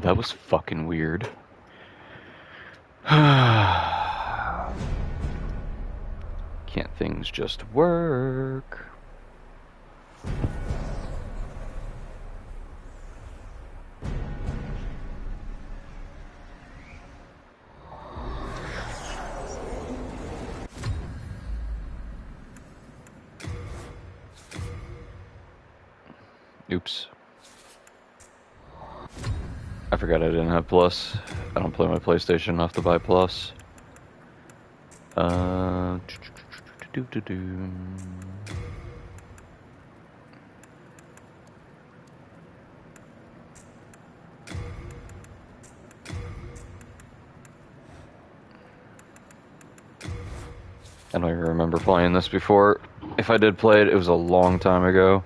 that was fucking weird. Can't things just work? Oops. I forgot I didn't have Plus. I don't play my PlayStation enough to buy Plus. I don't even remember playing this before. If I did play it, it was a long time ago.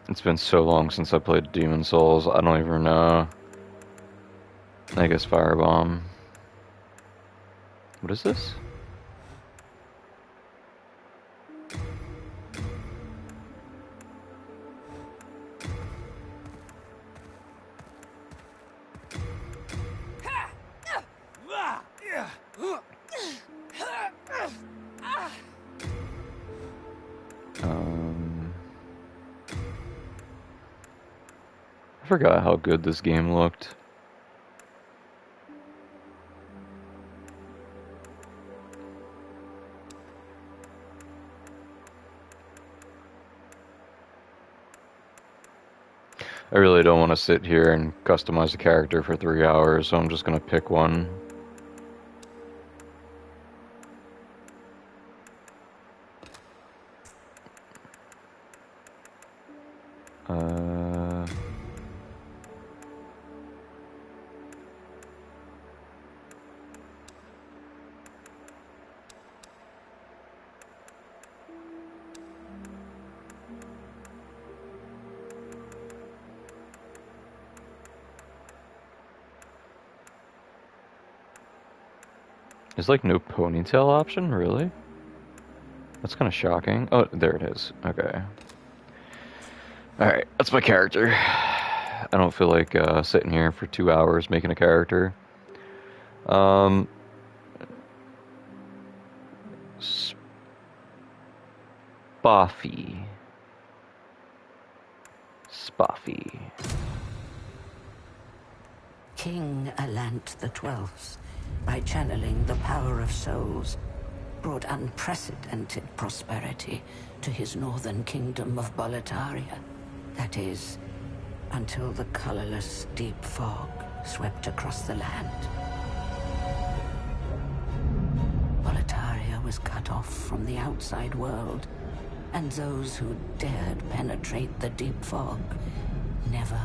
It's been so long since I played Demon Souls, I don't even know. I guess Firebomb. What is this? I forgot how good this game looked. I really don't want to sit here and customize a character for 3 hours, so I'm just gonna pick one. There's like no ponytail option, really? That's kind of shocking. Oh, there it is. Okay. Alright, that's my character. I don't feel like sitting here for 2 hours making a character. Spoffy. Spoffy. King Alant XII, by channeling the power of souls, brought unprecedented prosperity to his northern kingdom of Boletaria. That is, until the colorless deep fog swept across the land. Boletaria was cut off from the outside world, and those who dared penetrate the deep fog never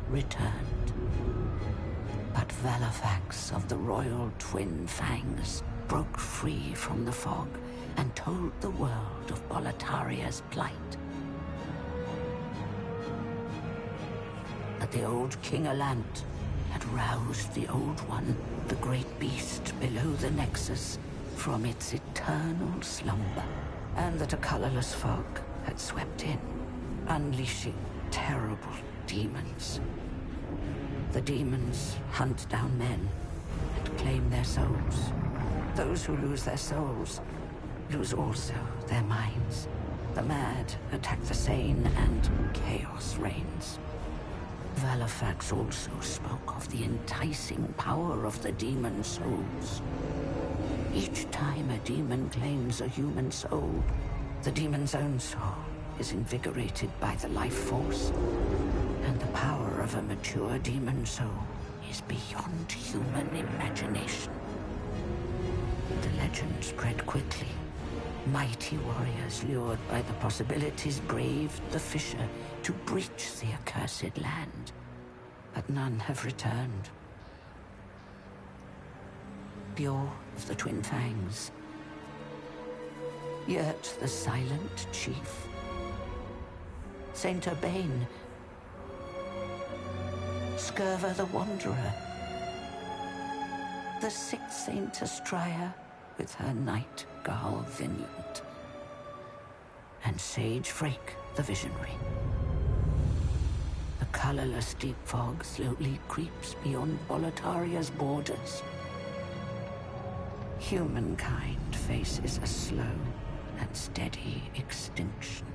returned. But Valifax of the royal twin fangs broke free from the fog and told the world of Boletaria's plight. That the old King Alant had roused the Old One, the great beast below the Nexus, from its eternal slumber, and that a colorless fog had swept in, unleashing terrible demons. The demons hunt down men and claim their souls. Those who lose their souls lose also their minds. The mad attack the sane, and chaos reigns. Valifax also spoke of the enticing power of the demon souls. Each time a demon claims a human soul, the demon's own soul is invigorated by the life force, and the power of a mature demon soul is beyond human imagination. The legend spread quickly, Mighty warriors lured by the possibilities braved the fissure to breach the accursed land, but none have returned. Bjor of the Twin Fangs, Yurt the Silent Chief, Saint Urbane, Skirva the Wanderer, the sixth Saint Astria with her knight Garl Vinland, and Sage Frake the Visionary. The colorless deep fog slowly creeps beyond Boletaria's borders. Humankind faces a slow and steady extinction.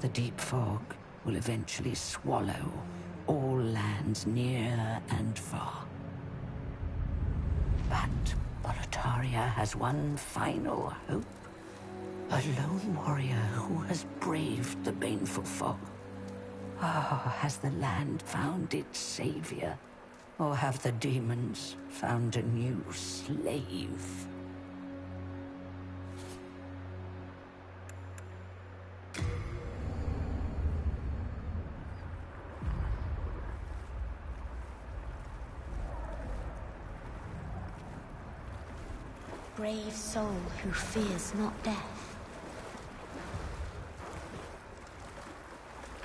The deep fog will eventually swallow all lands near and far. But Boletaria has one final hope. A lone warrior who has braved the baneful fog. Ah, has the land found its savior? Or have the demons found a new slave? Brave soul who fears not death.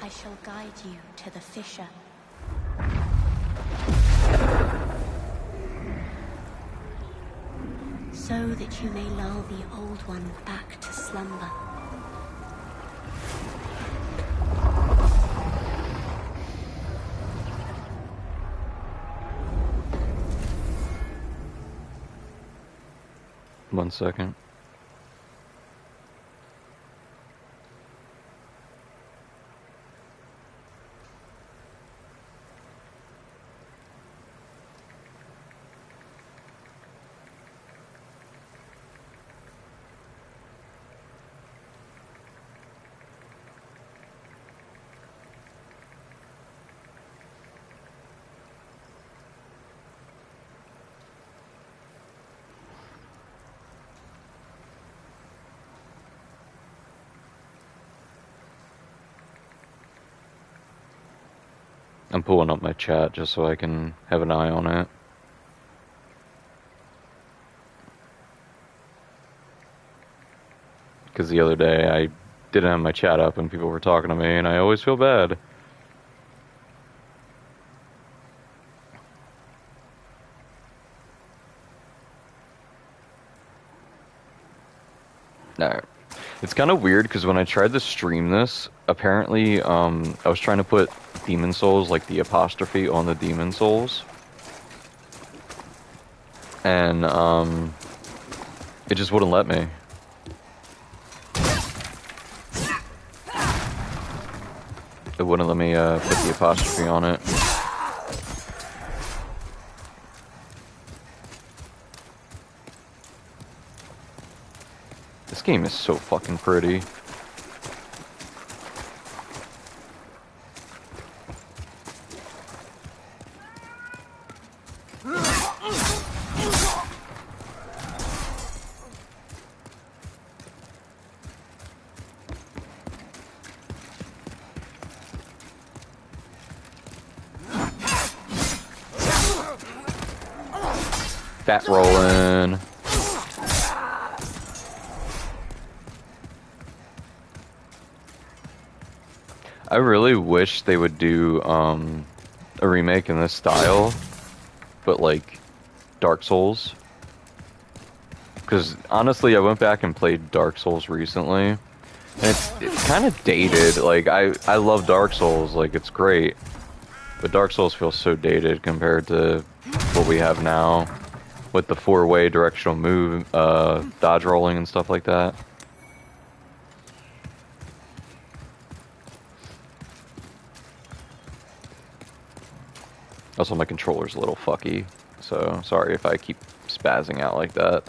I shall guide you to the fissure. So that you may lull the old one back to slumber. One second. I'm pulling up my chat just so I can have an eye on it. Because the other day I didn't have my chat up and people were talking to me and I always feel bad. Alright. It's kind of weird because when I tried to stream this, apparently I was trying to put Demon Souls, like the apostrophe on the Demon Souls. And it just wouldn't let me. It wouldn't let me put the apostrophe on it. This game is so fucking pretty. Fat rolling. I really wish they would do a remake in this style, but like Dark Souls. Because honestly, I went back and played Dark Souls recently, and it's kind of dated. Like I love Dark Souls, like it's great, but Dark Souls feels so dated compared to what we have now, with the 4-way directional move, dodge rolling and stuff like that. Also, my controller's a little fucky, so sorry if I keep spazzing out like that.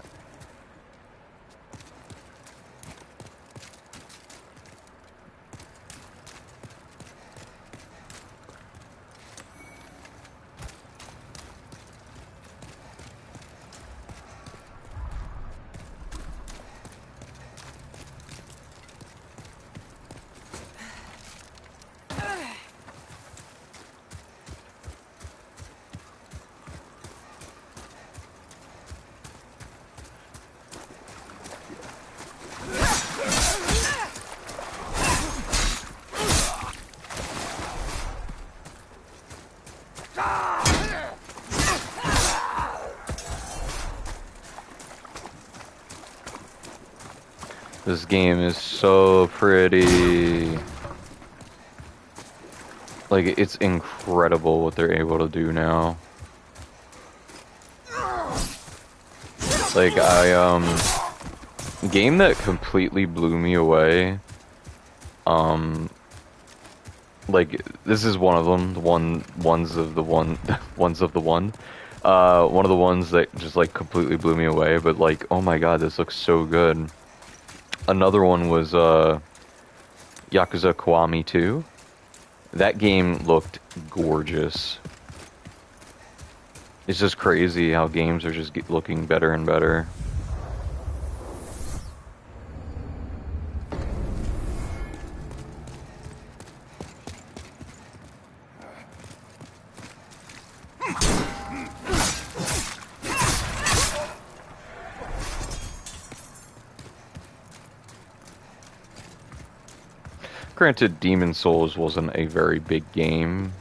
This game is so pretty. Like, it's incredible what they're able to do now. Like, game that completely blew me away. Like, this is one of them, ones of the one. One of the ones that just, like, completely blew me away, but, like, oh my god, this looks so good. Another one was, Yakuza Kiwami 2. That game looked gorgeous. It's just crazy how games are just looking better and better. Granted, Demon's Souls wasn't a very big game,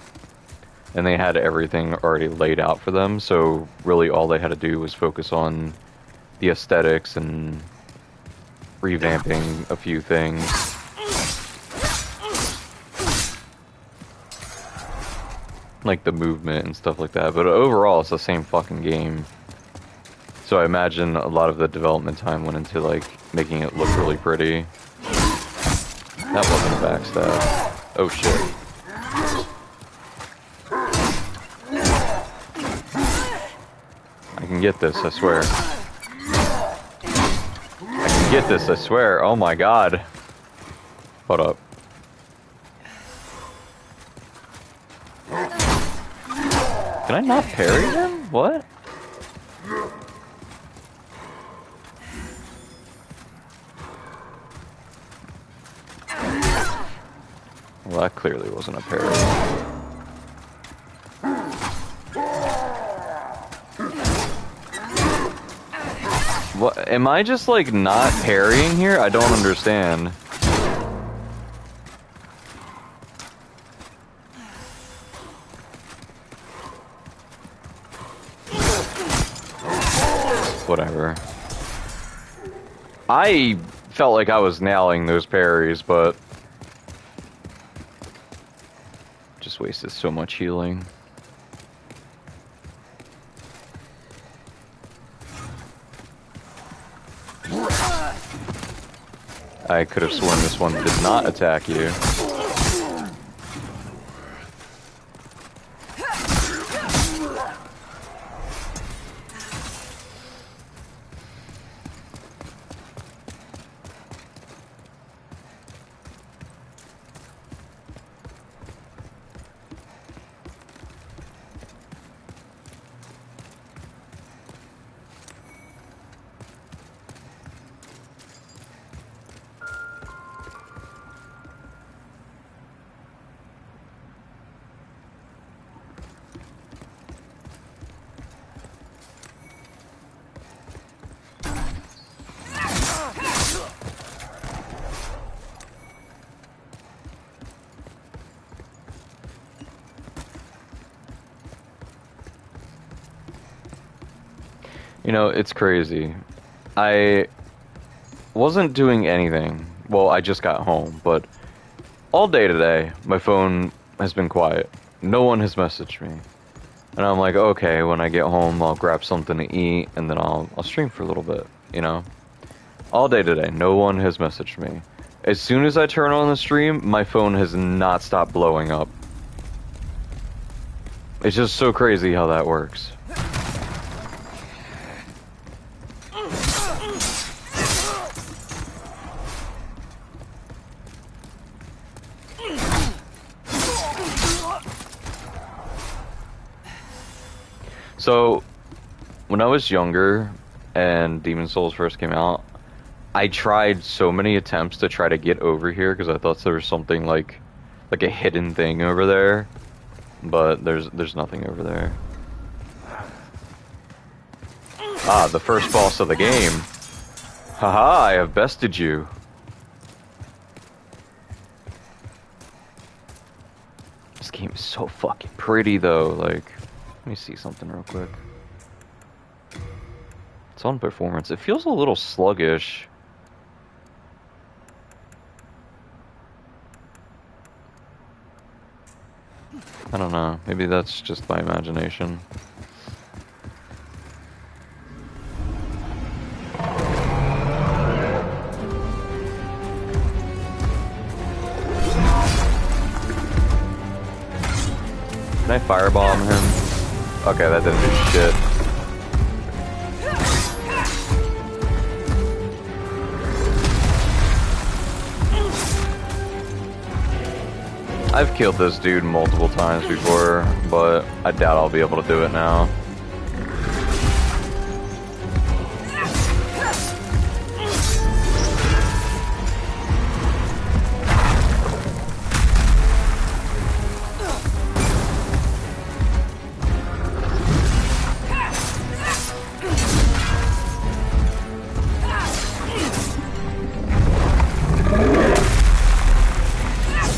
and they had everything already laid out for them, so really all they had to do was focus on the aesthetics and revamping a few things. Like the movement and stuff like that, but overall it's the same fucking game. So I imagine a lot of the development time went into, like, making it look really pretty. That wasn't a backstab. Oh shit. I can get this, I swear. I can get this, I swear. Oh my god. Hold up. Can I not parry him? What? Well, that clearly wasn't a parry. What? Am I just, like, not parrying here? I don't understand. Whatever. I felt like I was nailing those parries, but just wasted so much healing. I could have sworn this one did not attack you. You know, it's crazy. I wasn't doing anything. Well, I just got home, but all day today, my phone has been quiet. No one has messaged me. And I'm like, okay, when I get home, I'll grab something to eat, and then I'll stream for a little bit, you know? All day today, no one has messaged me. As soon as I turn on the stream, my phone has not stopped blowing up. It's just so crazy how that works. So, when I was younger and Demon's Souls first came out, I tried so many attempts to try to get over here because I thought there was something like a hidden thing over there, but there's nothing over there. Ah, the first boss of the game. Haha, I have bested you. This game is so fucking pretty though, like, let me see something real quick. It's on performance. It feels a little sluggish. I don't know. Maybe that's just my imagination. Can I firebomb him? Okay, that didn't do shit. I've killed this dude multiple times before, but I doubt I'll be able to do it now.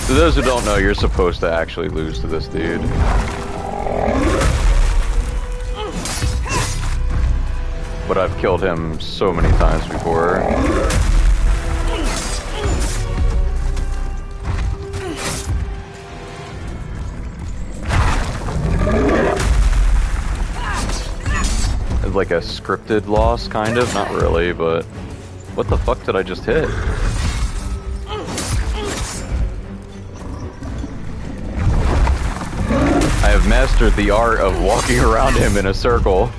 For those who don't know, you're supposed to actually lose to this dude. But I've killed him so many times before. It's like a scripted loss, kind of. Not really, but... What the fuck did I just hit? I have mastered the art of walking around him in a circle.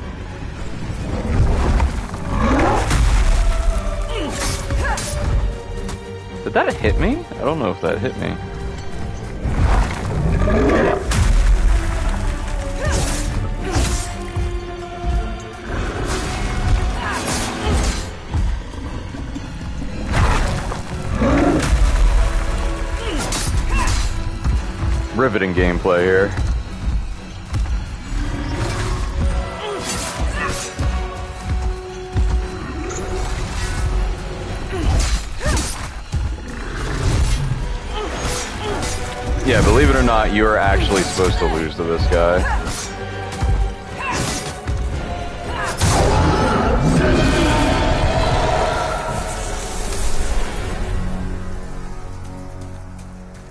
Did that hit me? I don't know if that hit me. Riveting gameplay here. Yeah, believe it or not, you are actually supposed to lose to this guy.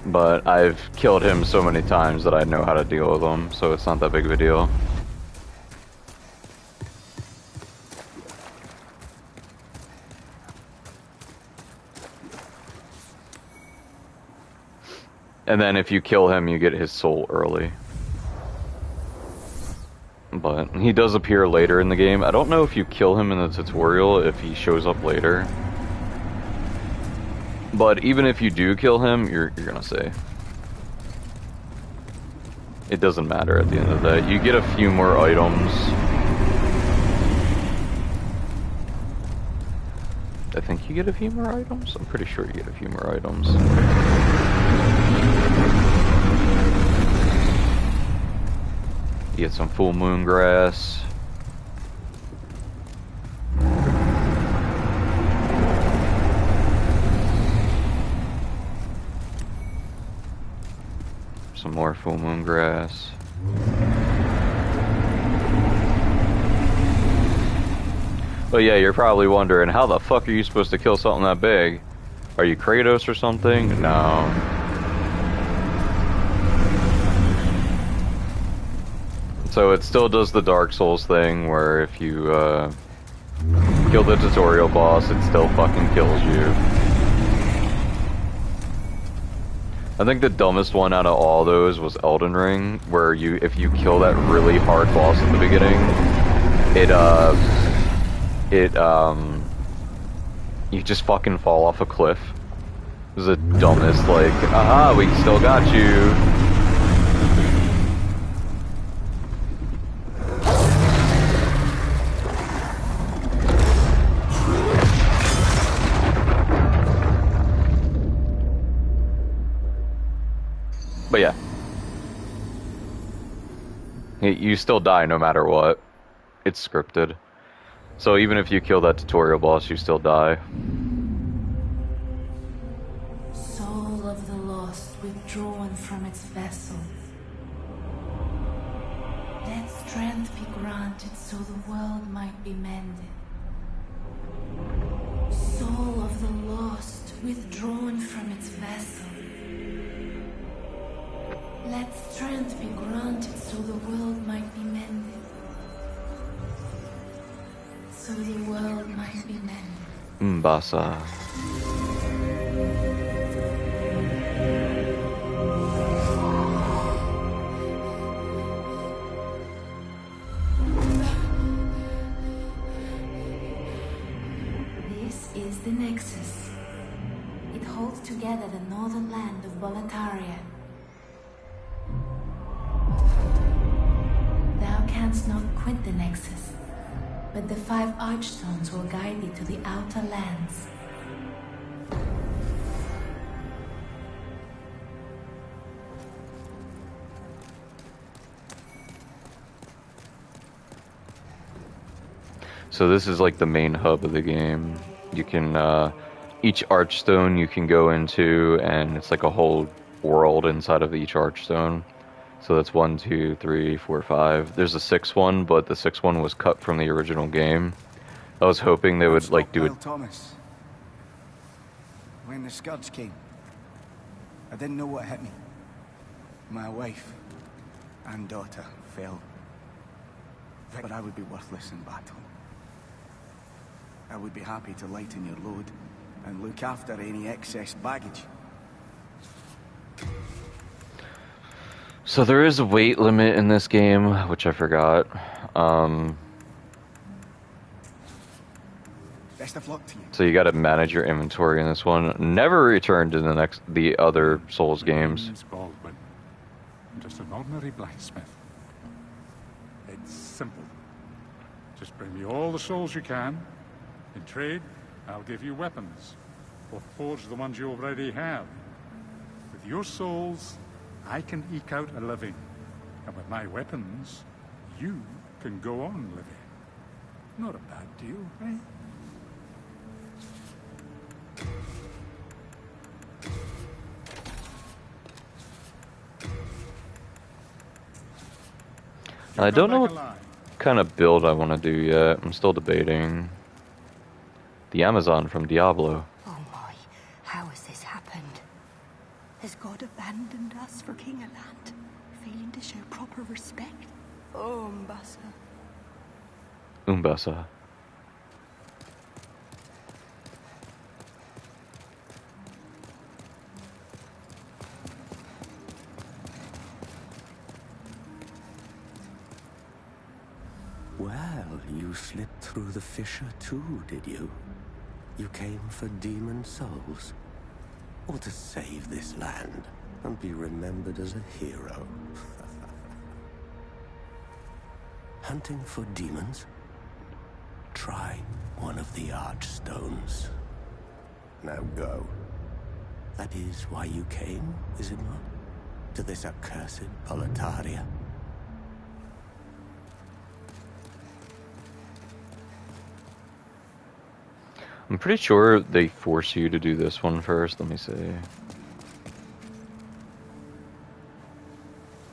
But I've killed him so many times that I know how to deal with him, so it's not that big of a deal. And then if you kill him, you get his soul early. But he does appear later in the game. I don't know if you kill him in the tutorial, if he shows up later. But even if you do kill him, you're gonna save. It doesn't matter at the end of the day. You get a few more items. I think you get a few more items? I'm pretty sure you get a few more items. You get some full moon grass. Some more full moon grass. But yeah, you're probably wondering, how the fuck are you supposed to kill something that big? Are you Kratos or something? No. So it still does the Dark Souls thing, where if you kill the tutorial boss, it still fucking kills you. I think the dumbest one out of all those was Elden Ring, where if you kill that really hard boss at the beginning, you just fucking fall off a cliff. It was the dumbest, like, aha, we still got you. But yeah. You still die no matter what. It's scripted. So even if you kill that tutorial boss, you still die. Soul of the lost withdrawn from its vessel. Let strength be granted so the world might be mended. Soul of the lost withdrawn from its vessel. Let strength be granted. Mbasa. This is the Nexus. It holds together the northern land of Boletaria. Thou canst not quit the Nexus, but the 5 Archstones will guide thee to the outer lands. So this is like the main hub of the game. You can, each Archstone you can go into, and it's like a whole world inside of each Archstone. So that's 1, 2, 3, 4, 5. There's a 6th one, but the 6th one was cut from the original game. I was hoping they would like do it. Thomas. When the Scourge came, I didn't know what hit me. My wife and daughter fell. But I would be worthless in battle. I would be happy to lighten your load and look after any excess baggage. So there is a weight limit in this game, which I forgot. Best of luck to you. So you got to manage your inventory in this one. Never returned to the other Souls games. My name's Baldwin. I'm just an ordinary blacksmith. It's simple. Just bring me all the souls you can. In trade, I'll give you weapons, or forge the ones you already have. With your souls, I can eke out a living. And with my weapons, you can go on living. Not a bad deal, eh? I don't know what kind of build I want to do yet. I'm still debating. The Amazon from Diablo. Oh my, how has this happened? Has God abandoned us for King Alant, failing to show proper respect? Oh, Mbasa. Umbasa. Well, you slipped through the fissure too, did you? You came for demon souls? Or to save this land and be remembered as a hero? Hunting for demons? Try one of the Archstones. Now go. That is why you came, is it not? To this accursed Boletaria? I'm pretty sure they force you to do this one first. Let me see.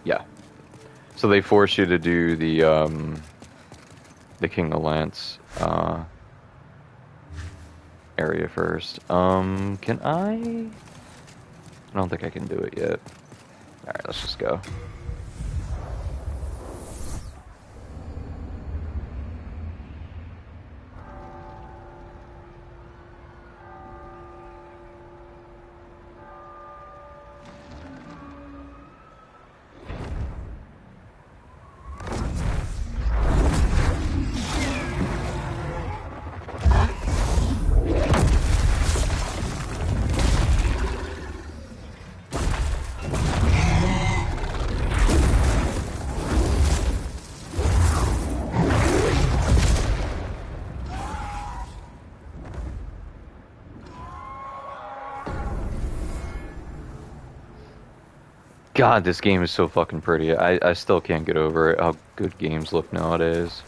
Yeah. So they force you to do the King of Lance area first. Can I don't think I can do it yet. Alright, let's just go. God, this game is so fucking pretty. I still can't get over it, how good games look nowadays.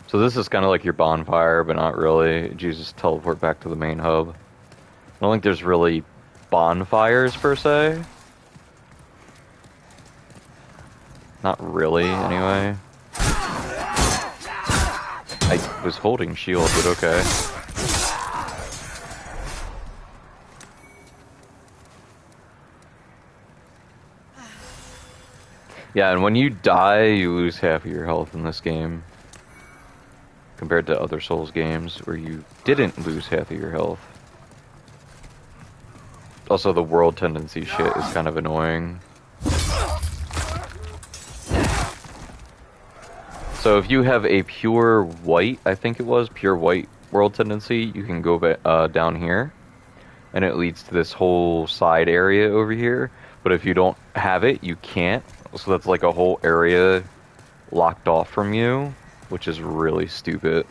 So this is kind of like your bonfire, but not really. You just teleport back to the main hub. I don't think there's really bonfires, per se. Not really, anyway. I was holding shield, but okay. Yeah, and when you die, you lose half of your health in this game. compared to other Souls games where you didn't lose half of your health. Also, the world tendency shit is kind of annoying. So if you have a pure white, I think it was, pure white world tendency, you can go down here, and it leads to this whole side area over here. But if you don't have it, you can't. So that's like a whole area locked off from you, which is really stupid.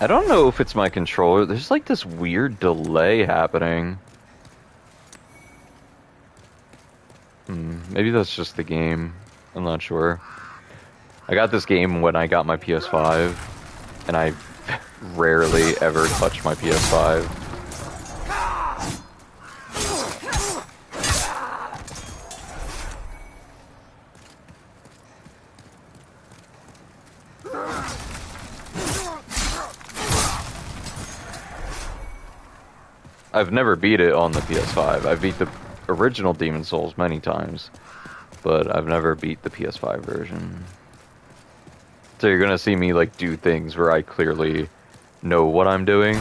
I don't know if it's my controller. There's like this weird delay happening. Maybe that's just the game. I'm not sure. I got this game when I got my PS5, and I rarely ever touch my PS5. I've never beat it on the PS5. I beat the original Demon Souls many times, but I've never beat the PS5 version. So you're gonna see me like do things where I clearly know what I'm doing.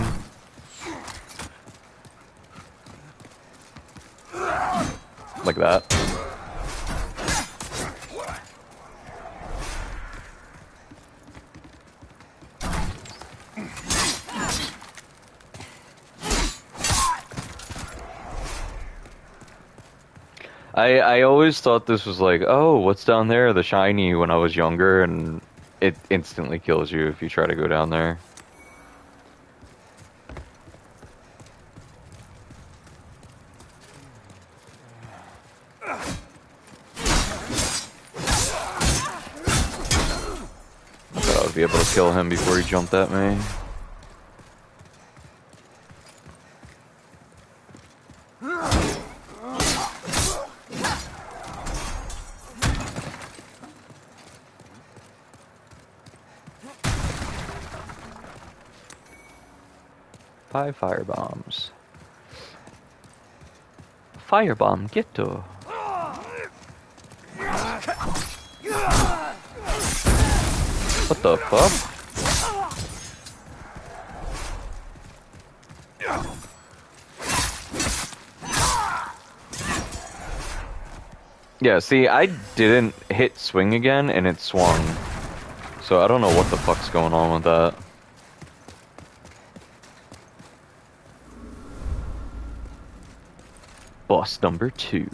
Like that. I always thought this was like, oh, what's down there? The shiny when I was younger, and it instantly kills you if you try to go down there. Thought I would be able to kill him before he jumped at me. Fire bombs. Firebomb Ghetto. What the fuck? Yeah, see, I didn't hit swing again and it swung. So I don't know what the fuck's going on with that. Boss number 2.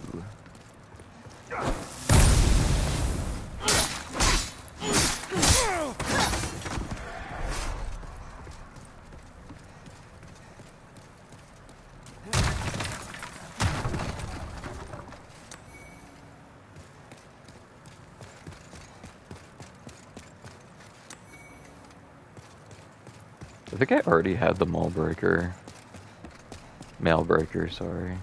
I think I already had the Mailbreaker, sorry.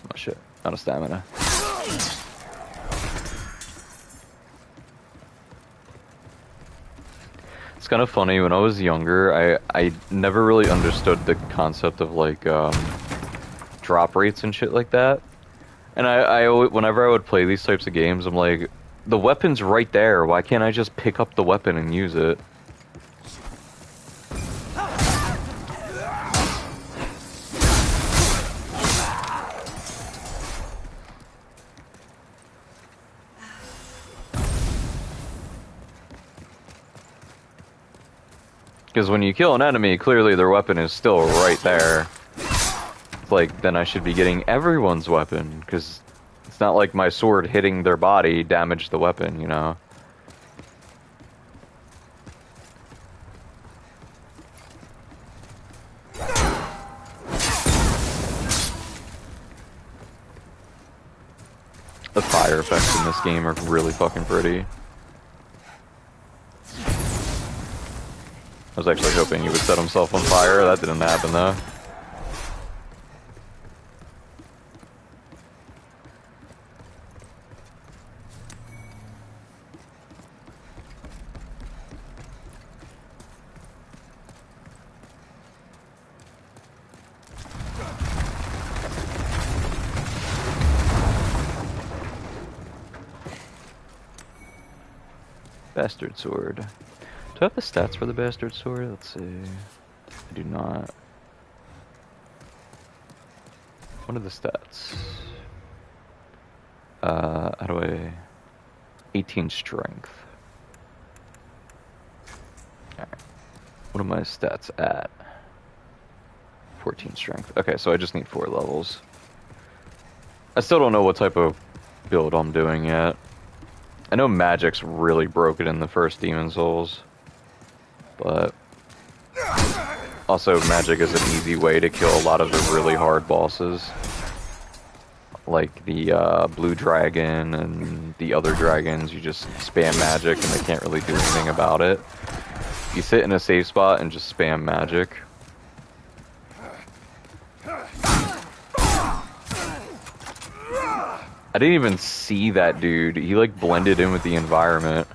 Oh shit, out of stamina. It's kind of funny, when I was younger, I never really understood the concept of like drop rates and shit like that. And whenever I would play these types of games, I'm like, the weapon's right there, why can't I just pick up the weapon and use it? Because when you kill an enemy, clearly their weapon is still right there. It's like, then I should be getting everyone's weapon, because it's not like my sword hitting their body damaged the weapon, you know? The fire effects in this game are really fucking pretty. I was actually hoping he would set himself on fire. That didn't happen though. Bastard sword. Do I have the stats for the bastard sword? Let's see. I do not. What are the stats? How do I... 18 strength. Alright. What are my stats at? 14 strength. Okay, so I just need 4 levels. I still don't know what type of build I'm doing yet. I know magic's really broken in the first Demon Souls, but also magic is an easy way to kill a lot of the really hard bosses, like the blue dragon and the other dragons. You just spam magic and they can't really do anything about it. You sit in a safe spot and just spam magic. I didn't even see that dude. He like blended in with the environment.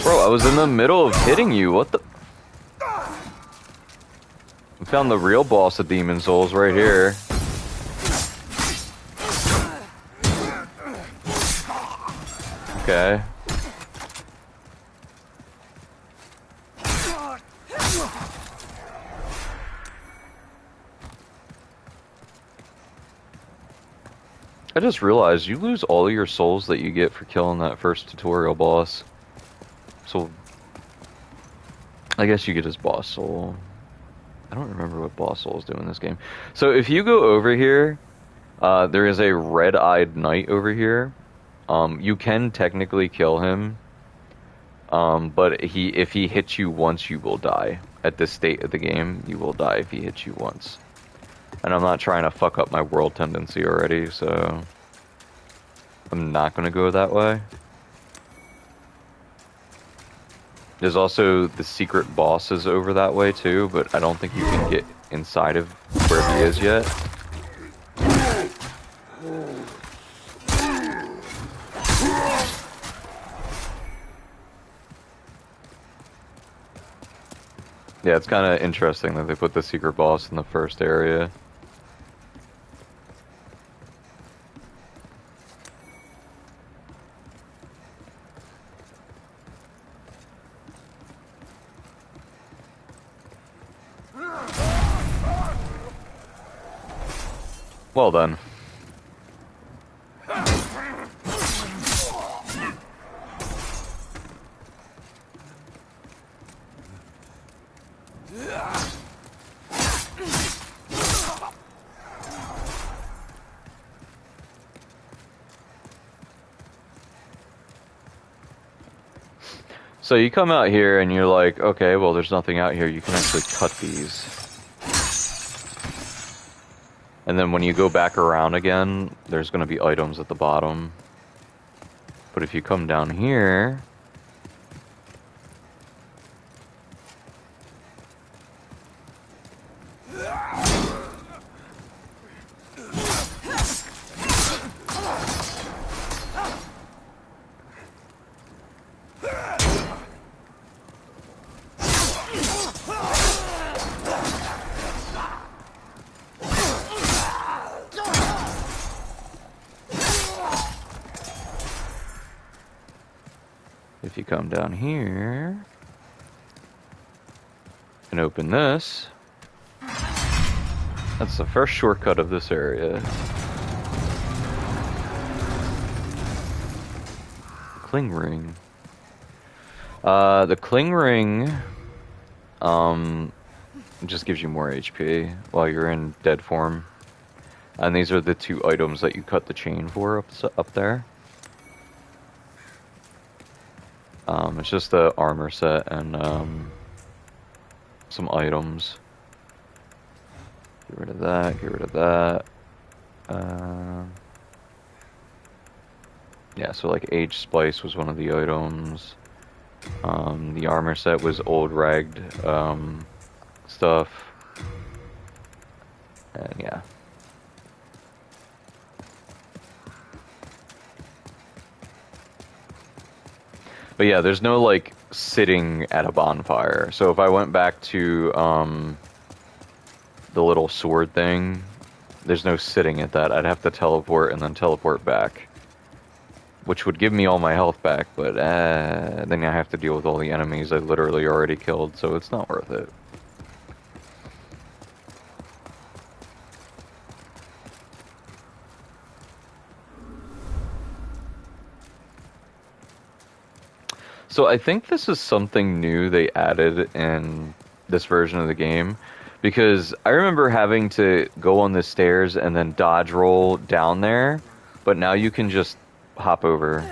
Bro, I was in the middle of hitting you. What the? I found the real boss of Demon Souls right here. Okay. I just realized you lose all of your souls that you get for killing that first tutorial boss. So, I guess you get his boss soul. I don't remember what boss souls do in this game. So if you go over here, there is a red-eyed knight over here. You can technically kill him, but if he hits you once, you will die. At this state of the game, you will die if he hits you once. And I'm not trying to fuck up my world tendency already, so I'm not going to go that way. There's also the secret bosses over that way too, but I don't think you can get inside of where he is yet. Yeah, it's kind of interesting that they put the secret boss in the first area. Well done. So you come out here and you're like, okay, well there's nothing out here. You can actually cut these. And then when you go back around again, there's going to be items at the bottom. But if you come down here... If you come down here and open this, that's the first shortcut of this area. Cling ring. The cling ring just gives you more HP while you're in dead form. And these are the 2 items that you cut the chain for up there. It's just the armor set and some items. Get rid of that, get rid of that. Yeah, so like Age Splice was one of the items. The armor set was old ragged stuff. And yeah. But yeah, there's no like sitting at a bonfire. So if I went back to the little sword thing, there's no sitting at that. I'd have to teleport and then teleport back, which would give me all my health back, but then I have to deal with all the enemies I literally already killed, so it's not worth it. So I think this is something new they added in this version of the game, because I remember having to go on the stairs and then dodge roll down there, but now you can just hop over.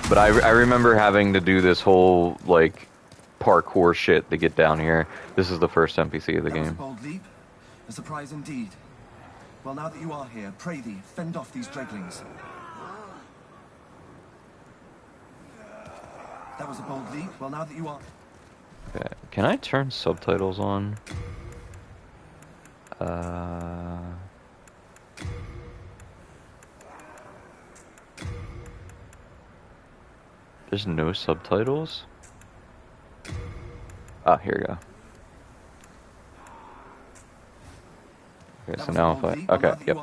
But I remember having to do this whole, like, parkour shit to get down here. This is the first NPC of the game. That was a bold leap. A surprise indeed. Well, now that you are here, pray thee, fend off these dreglings. That was a bold leap. Well, now that you are... Okay. Can I turn subtitles on? There's no subtitles? Ah, here we go. Okay, so now if I... Okay, yep.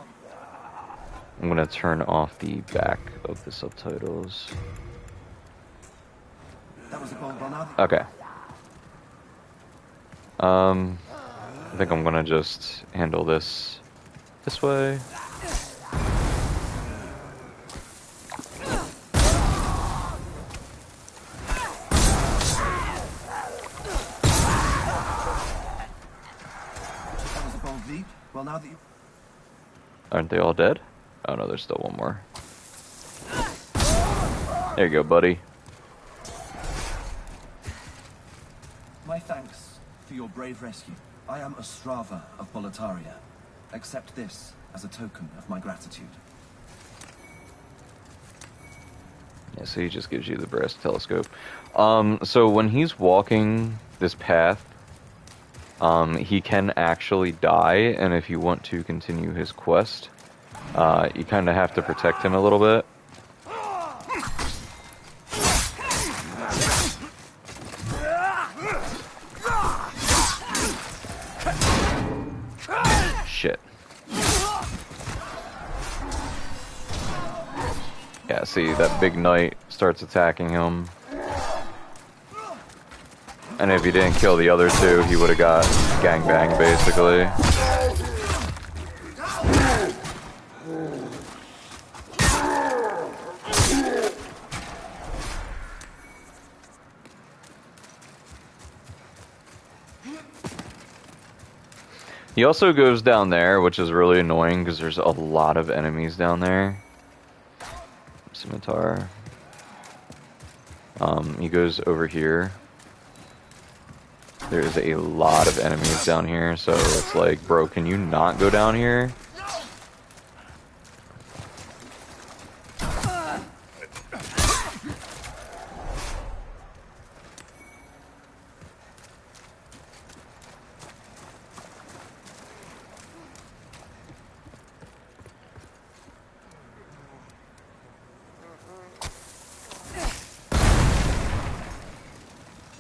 I'm gonna turn off the back of the subtitles. Okay. I think I'm gonna just handle this way. Well, now that you... Aren't they all dead? Oh no, there's still one more. There you go, buddy. My thanks for your brave rescue. I am Ostrava of Boletaria. Accept this as a token of my gratitude. Yeah, so he just gives you the brass telescope. So when he's walking this path, he can actually die, and if you want to continue his quest, you kind of have to protect him a little bit. Shit. Yeah, see, that big knight starts attacking him. And if he didn't kill the other two, he would have got gangbanged, basically. He also goes down there, which is really annoying because there's a lot of enemies down there. Scimitar. He goes over here. There's a lot of enemies down here, so it's like, bro, can you not go down here?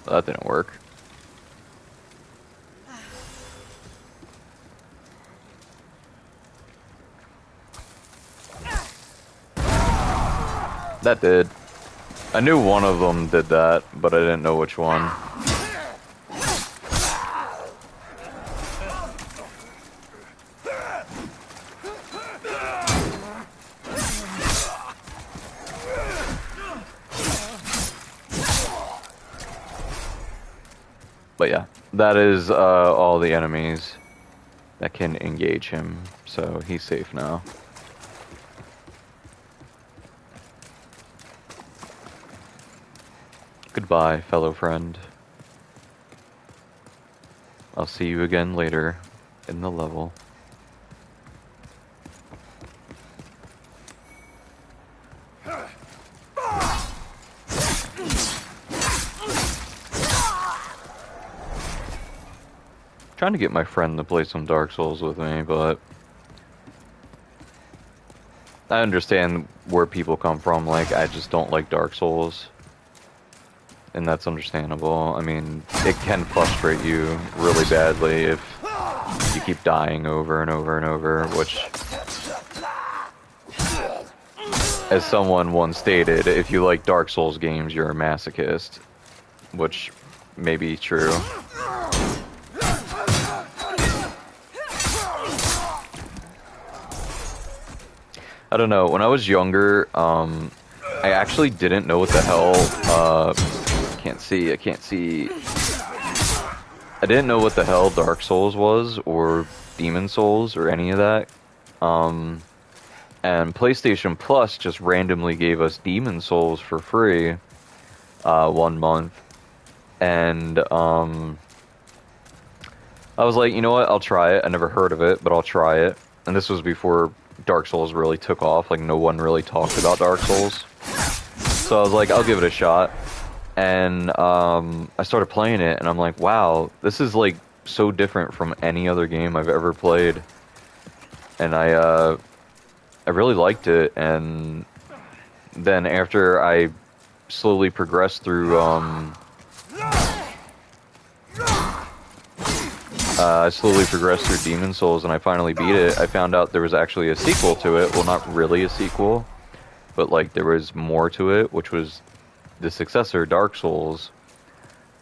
That didn't work. That did. I knew one of them did that, but I didn't know which one. But yeah, that is all the enemies that can engage him, so he's safe now. Goodbye, fellow friend. I'll see you again later in the level. Trying to get my friend to play some Dark Souls with me, but I understand where people come from. Like, I just don't like Dark Souls. And that's understandable. I mean, it can frustrate you really badly if you keep dying over and over and over, which, as someone once stated, if you like Dark Souls games, you're a masochist, which may be true. I don't know, when I was younger, I actually didn't know what the hell, I can't see. I didn't know what the hell Dark Souls was, or Demon Souls, or any of that. And PlayStation Plus just randomly gave us Demon Souls for free, 1 month. And, I was like, you know what, I'll try it. I never heard of it, but I'll try it. And this was before Dark Souls really took off. Like, no one really talked about Dark Souls. So I was like, I'll give it a shot. And I started playing it, and I'm like, wow, this is like so different from any other game I've ever played. And I really liked it. And then after I slowly progressed through Demon Souls, and I finally beat it, I found out there was actually a sequel to it. Well, not really a sequel, but like there was more to it, which was the successor, Dark Souls.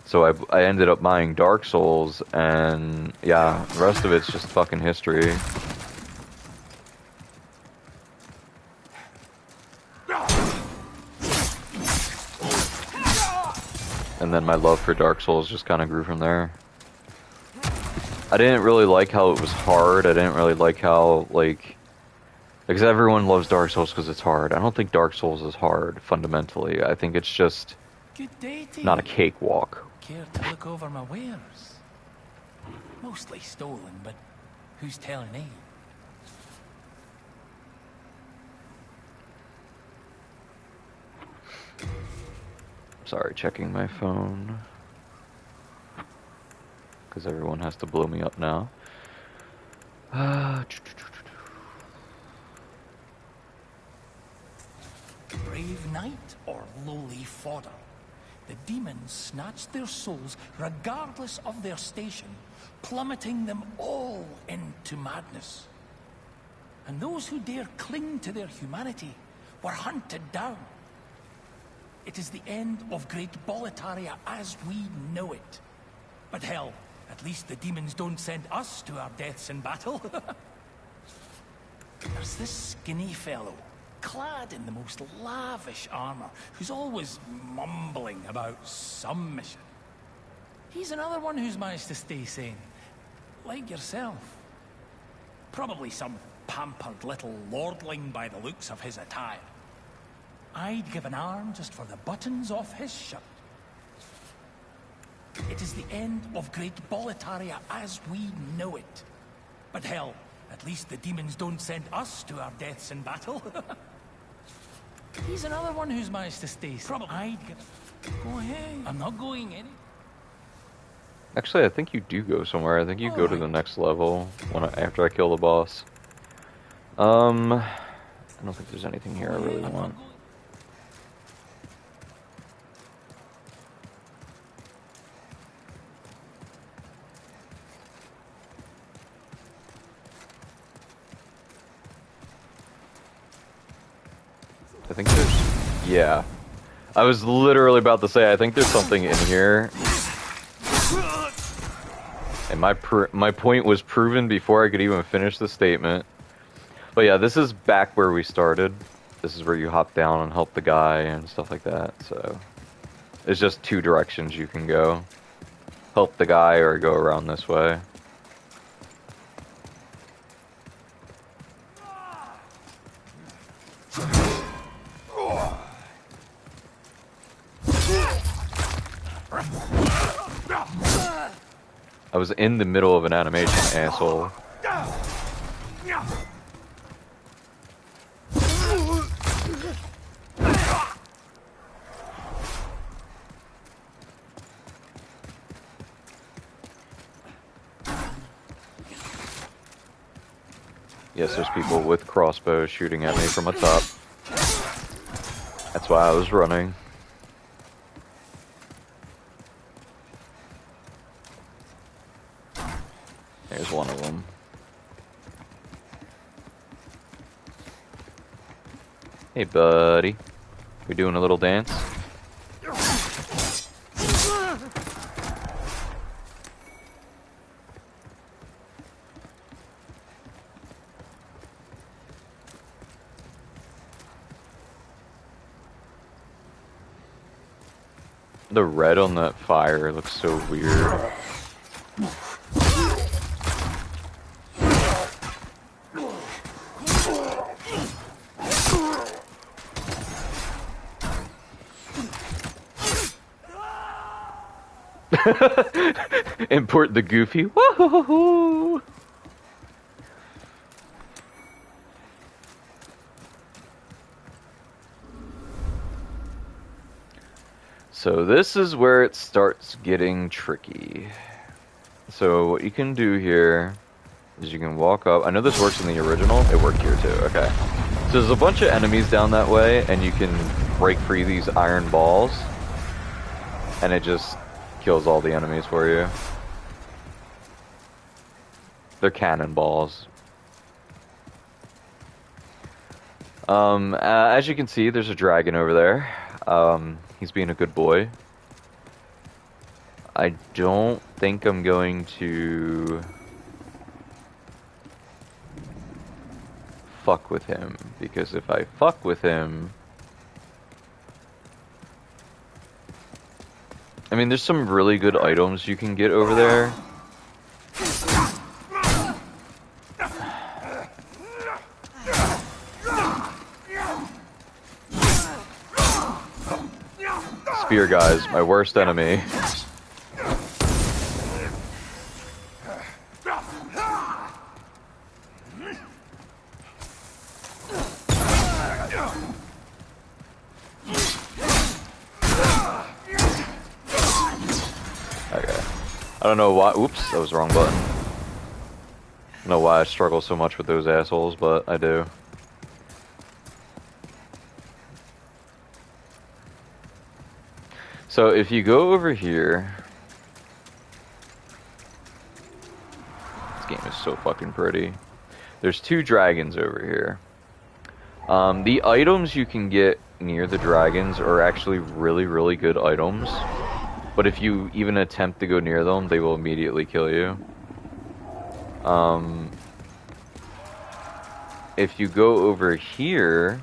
So I ended up buying Dark Souls, and yeah, the rest of it's just fucking history. And then my love for Dark Souls just kind of grew from there. I didn't really like how it was hard. I didn't really like how, like, because everyone loves Dark Souls because it's hard. I don't think Dark Souls is hard, fundamentally. I think it's just not a cakewalk. Care to look over my wares? Mostly stolen, but who's telling eh? Sorry, checking my phone. Because everyone has to blow me up now. Brave knight or lowly fodder? The demons snatched their souls regardless of their station, plummeting them all into madness. And those who dare cling to their humanity were hunted down. It is the end of Great Boletaria as we know it. But hell, at least the demons don't send us to our deaths in battle. There's this skinny fellow, clad in the most lavish armor, who's always mumbling about some mission. He's another one who's managed to stay sane, like yourself. Probably some pampered little lordling by the looks of his attire. I'd give an arm just for the buttons off his shirt. It is the end of Great Boletaria as we know it. But hell, at least the demons don't send us to our deaths in battle. He's another one who's managed to stay. Probably. I'd give... Go ahead. I'm not going any. Actually, I think you do go somewhere. I think you go to the next level after I kill the boss. I don't think there's anything here I really want. I think there's... Yeah. I was literally about to say, I think there's something in here. And my point was proven before I could even finish the statement. But yeah, this is back where we started. This is where you hop down and help the guy and stuff like that, so... There's just two directions you can go. Help the guy or go around this way. I was in the middle of an animation, asshole. Yes, there's people with crossbows shooting at me from a top. That's why I was running. There's one of them. Hey, buddy. We doing a little dance? The red on that fire looks so weird. Import the goofy. Woohoo! So this is where it starts getting tricky. So what you can do here is you can walk up. I know this works in the original. It worked here too. Okay. So there's a bunch of enemies down that way, and you can break free these iron balls, and it just kills all the enemies for you. They're cannonballs. As you can see, there's a dragon over there. He's being a good boy. I don't think I'm going to fuck with him, because if I fuck with him... I mean, there's some really good items you can get over there. Spear guys, my worst enemy. Okay. I don't know why. Oops, that was the wrong button. I don't know why I struggle so much with those assholes, but I do. So if you go over here, this game is so fucking pretty. There's two dragons over here. The items you can get near the dragons are actually really, really good items. But if you even attempt to go near them, they will immediately kill you. If you go over here,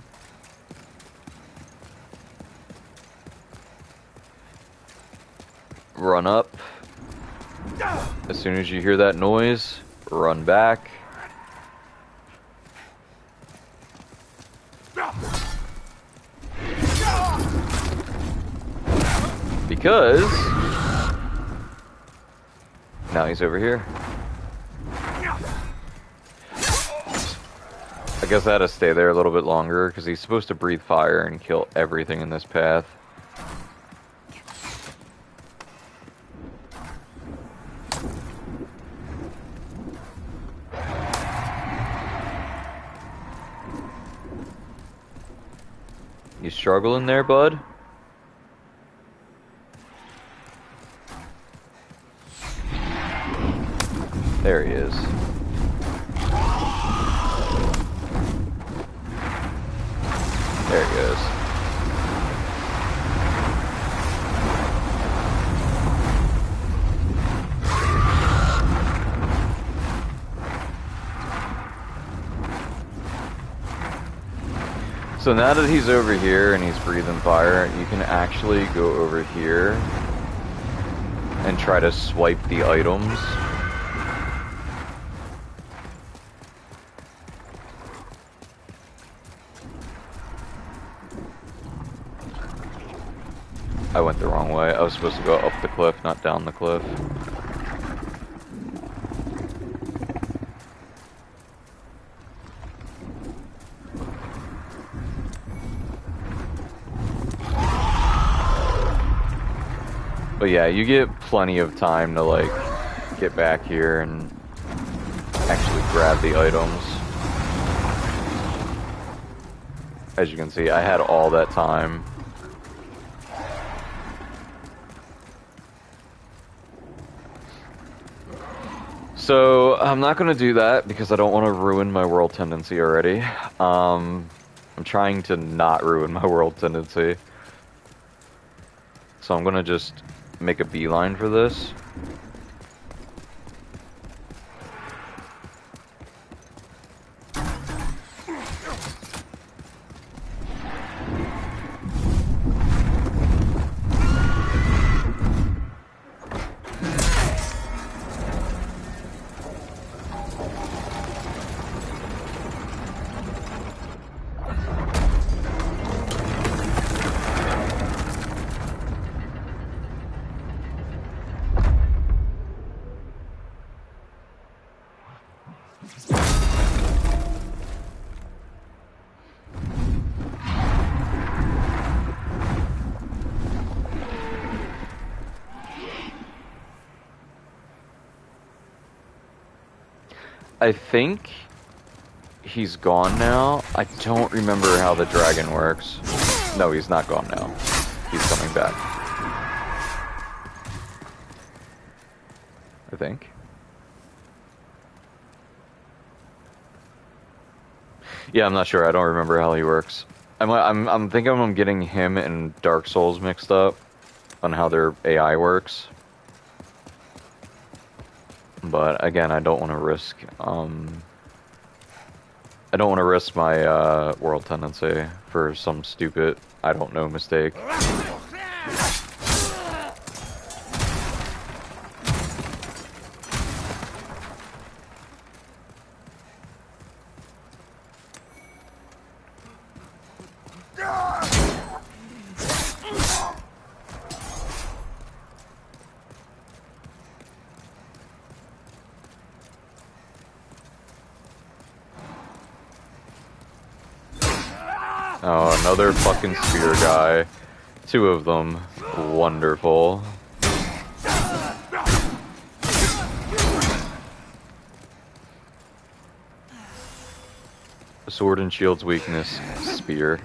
run up. As soon as you hear that noise, run back. Because now he's over here. I guess I had to stay there a little bit longer because he's supposed to breathe fire and kill everything in this path. You struggling there, bud? There he is. There he goes. So now that he's over here and he's breathing fire, you can actually go over here and try to swipe the items. I went the wrong way. I was supposed to go up the cliff, not down the cliff. But yeah, you get plenty of time to like get back here and actually grab the items. As you can see, I had all that time. So I'm not going to do that because I don't want to ruin my world tendency already. I'm trying to not ruin my world tendency. So I'm going to just make a beeline for this. I think he's gone now. I don't remember how the dragon works. No, he's not gone now. He's coming back. I think. Yeah, I'm not sure. I don't remember how he works. I'm thinking I'm getting him and Dark Souls mixed up on how their AI works. But again, I don't want to risk. I don't want to risk my world tendency for some stupid, I don't know, mistake. Oh, another fucking spear guy. Two of them. Wonderful. Sword and shield's weakness. Spear.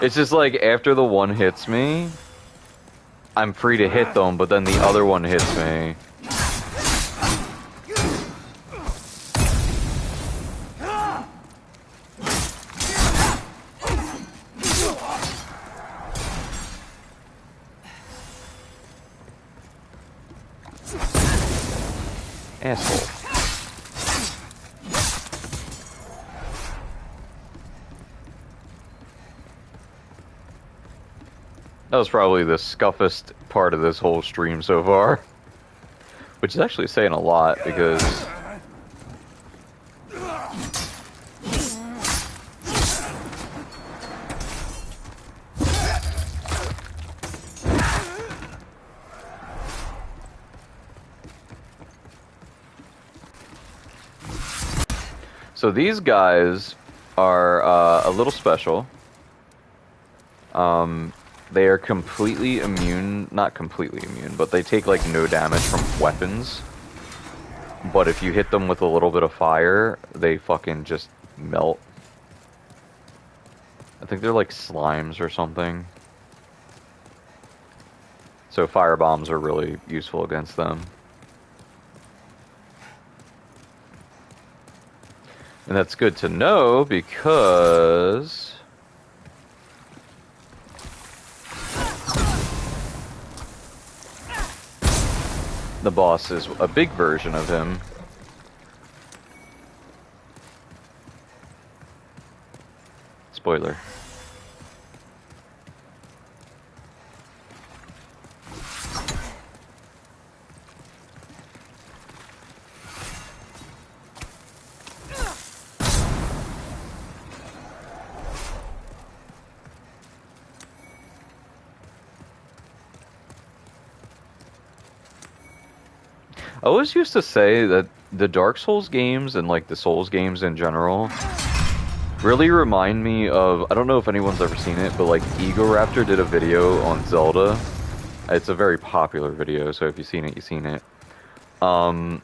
It's just like, after the one hits me, I'm free to hit them, but then the other one hits me. Asshole. That was probably the scuffest part of this whole stream so far. Which is actually saying a lot, because... So these guys are a little special. They are completely immune, not completely immune, but they take like no damage from weapons. But if you hit them with a little bit of fire, they fucking just melt. I think they're like slimes or something. So fire bombs are really useful against them. And that's good to know because... the boss is a big version of him. Spoiler. I always used to say that the Dark Souls games and like the Souls games in general really remind me of, I don't know if anyone's ever seen it, but like Ego Raptor did a video on Zelda. It's a very popular video, so if you've seen it, you've seen it. And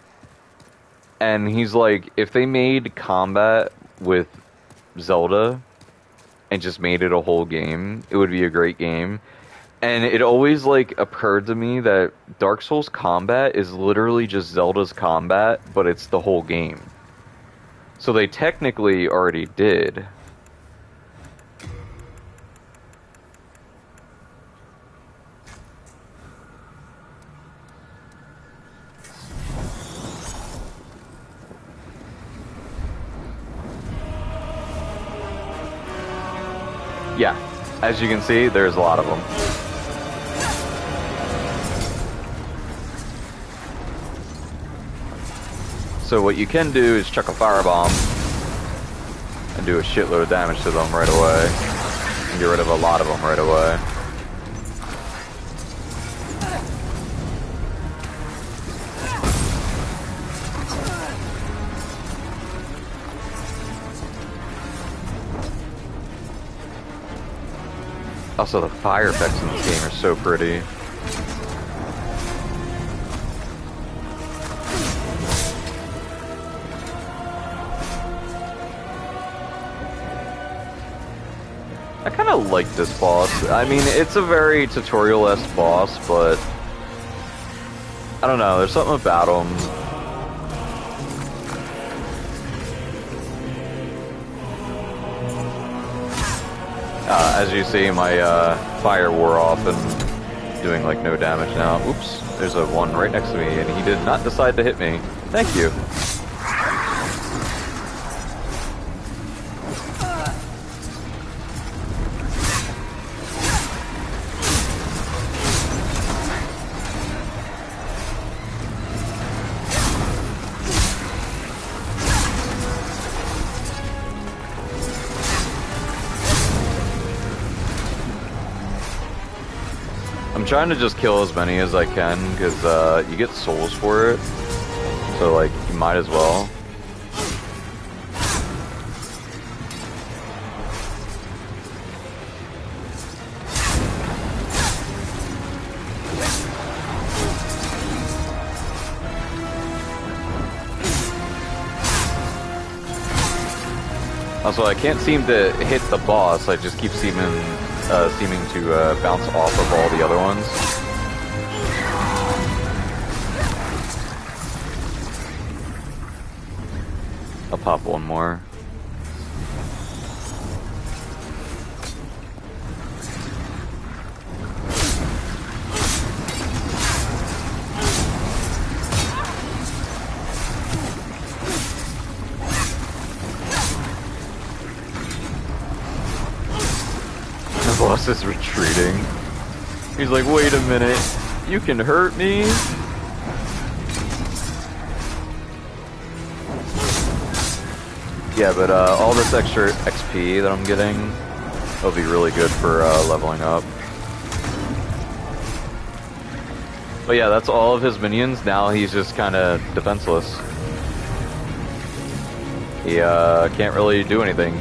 he's like, if they made combat with Zelda and just made it a whole game, it would be a great game. And it always like occurred to me that Dark Souls combat is literally just Zelda's combat, but it's the whole game. So they technically already did. Yeah, as you can see, there's a lot of them. So what you can do is chuck a firebomb and do a shitload of damage to them right away. And get rid of a lot of them right away. Also, the fire effects in this game are so pretty. I kind of like this boss. I mean, it's a very tutorial-esque boss, but I don't know, there's something about him. As you see, my fire wore off and doing like no damage now. Oops, there's a one right next to me and he did not decide to hit me. Thank you. I'm trying to just kill as many as I can, because you get souls for it, so like, you might as well. Also, I can't seem to hit the boss, I just keep seeming to bounce off of all the other ones. I'll pop one more. The boss is retreating. He's like, wait a minute, you can hurt me? Yeah, but all this extra XP that I'm getting will be really good for leveling up. But yeah, that's all of his minions. Now he's just kind of defenseless. He can't really do anything.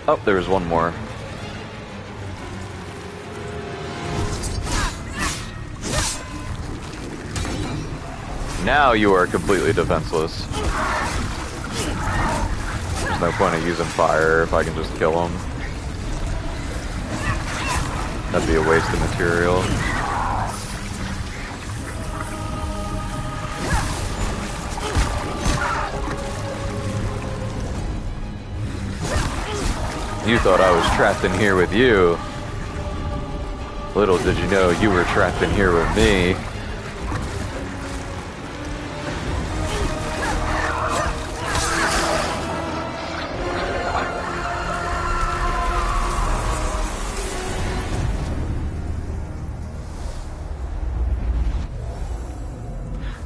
Oh, there's one more. Now you are completely defenseless. There's no point in using fire if I can just kill him. That'd be a waste of material. You thought I was trapped in here with you. Little did you know you were trapped in here with me.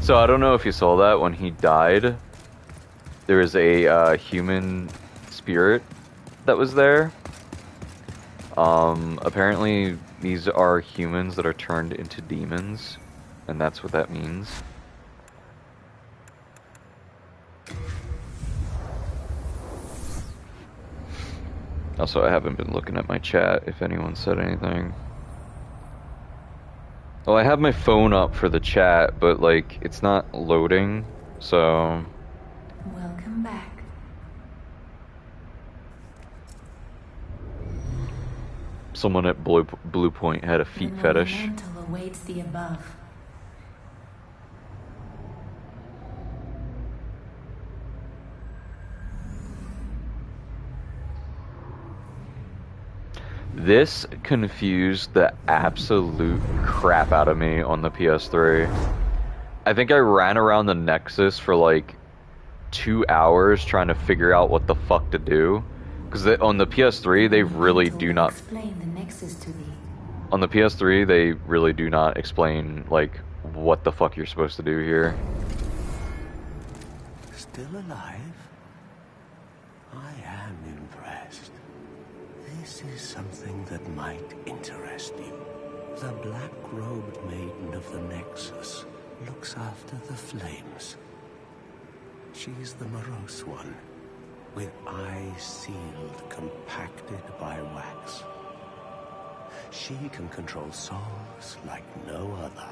So I don't know if you saw that when he died. there is a human spirit that was there. Apparently these are humans that are turned into demons, and that's what that means. Also, I haven't been looking at my chat if anyone said anything. Well, I have my phone up for the chat, but, like, it's not loading, so... Welcome back. Someone at Blue Point had a feet fetish. The monumental awaits the above. This confused the absolute crap out of me on the PS3. I think I ran around the Nexus for like 2 hours trying to figure out what the fuck to do. Because on the PS3, they really do not... Explain the Nexus to thee. On the PS3, they really do not explain, like, what the fuck you're supposed to do here. Still alive? I am impressed. This is something that might interest you. The black-robed maiden of the Nexus looks after the flames. She's the morose one, with eyes sealed, compacted by wax. She can control souls like no other.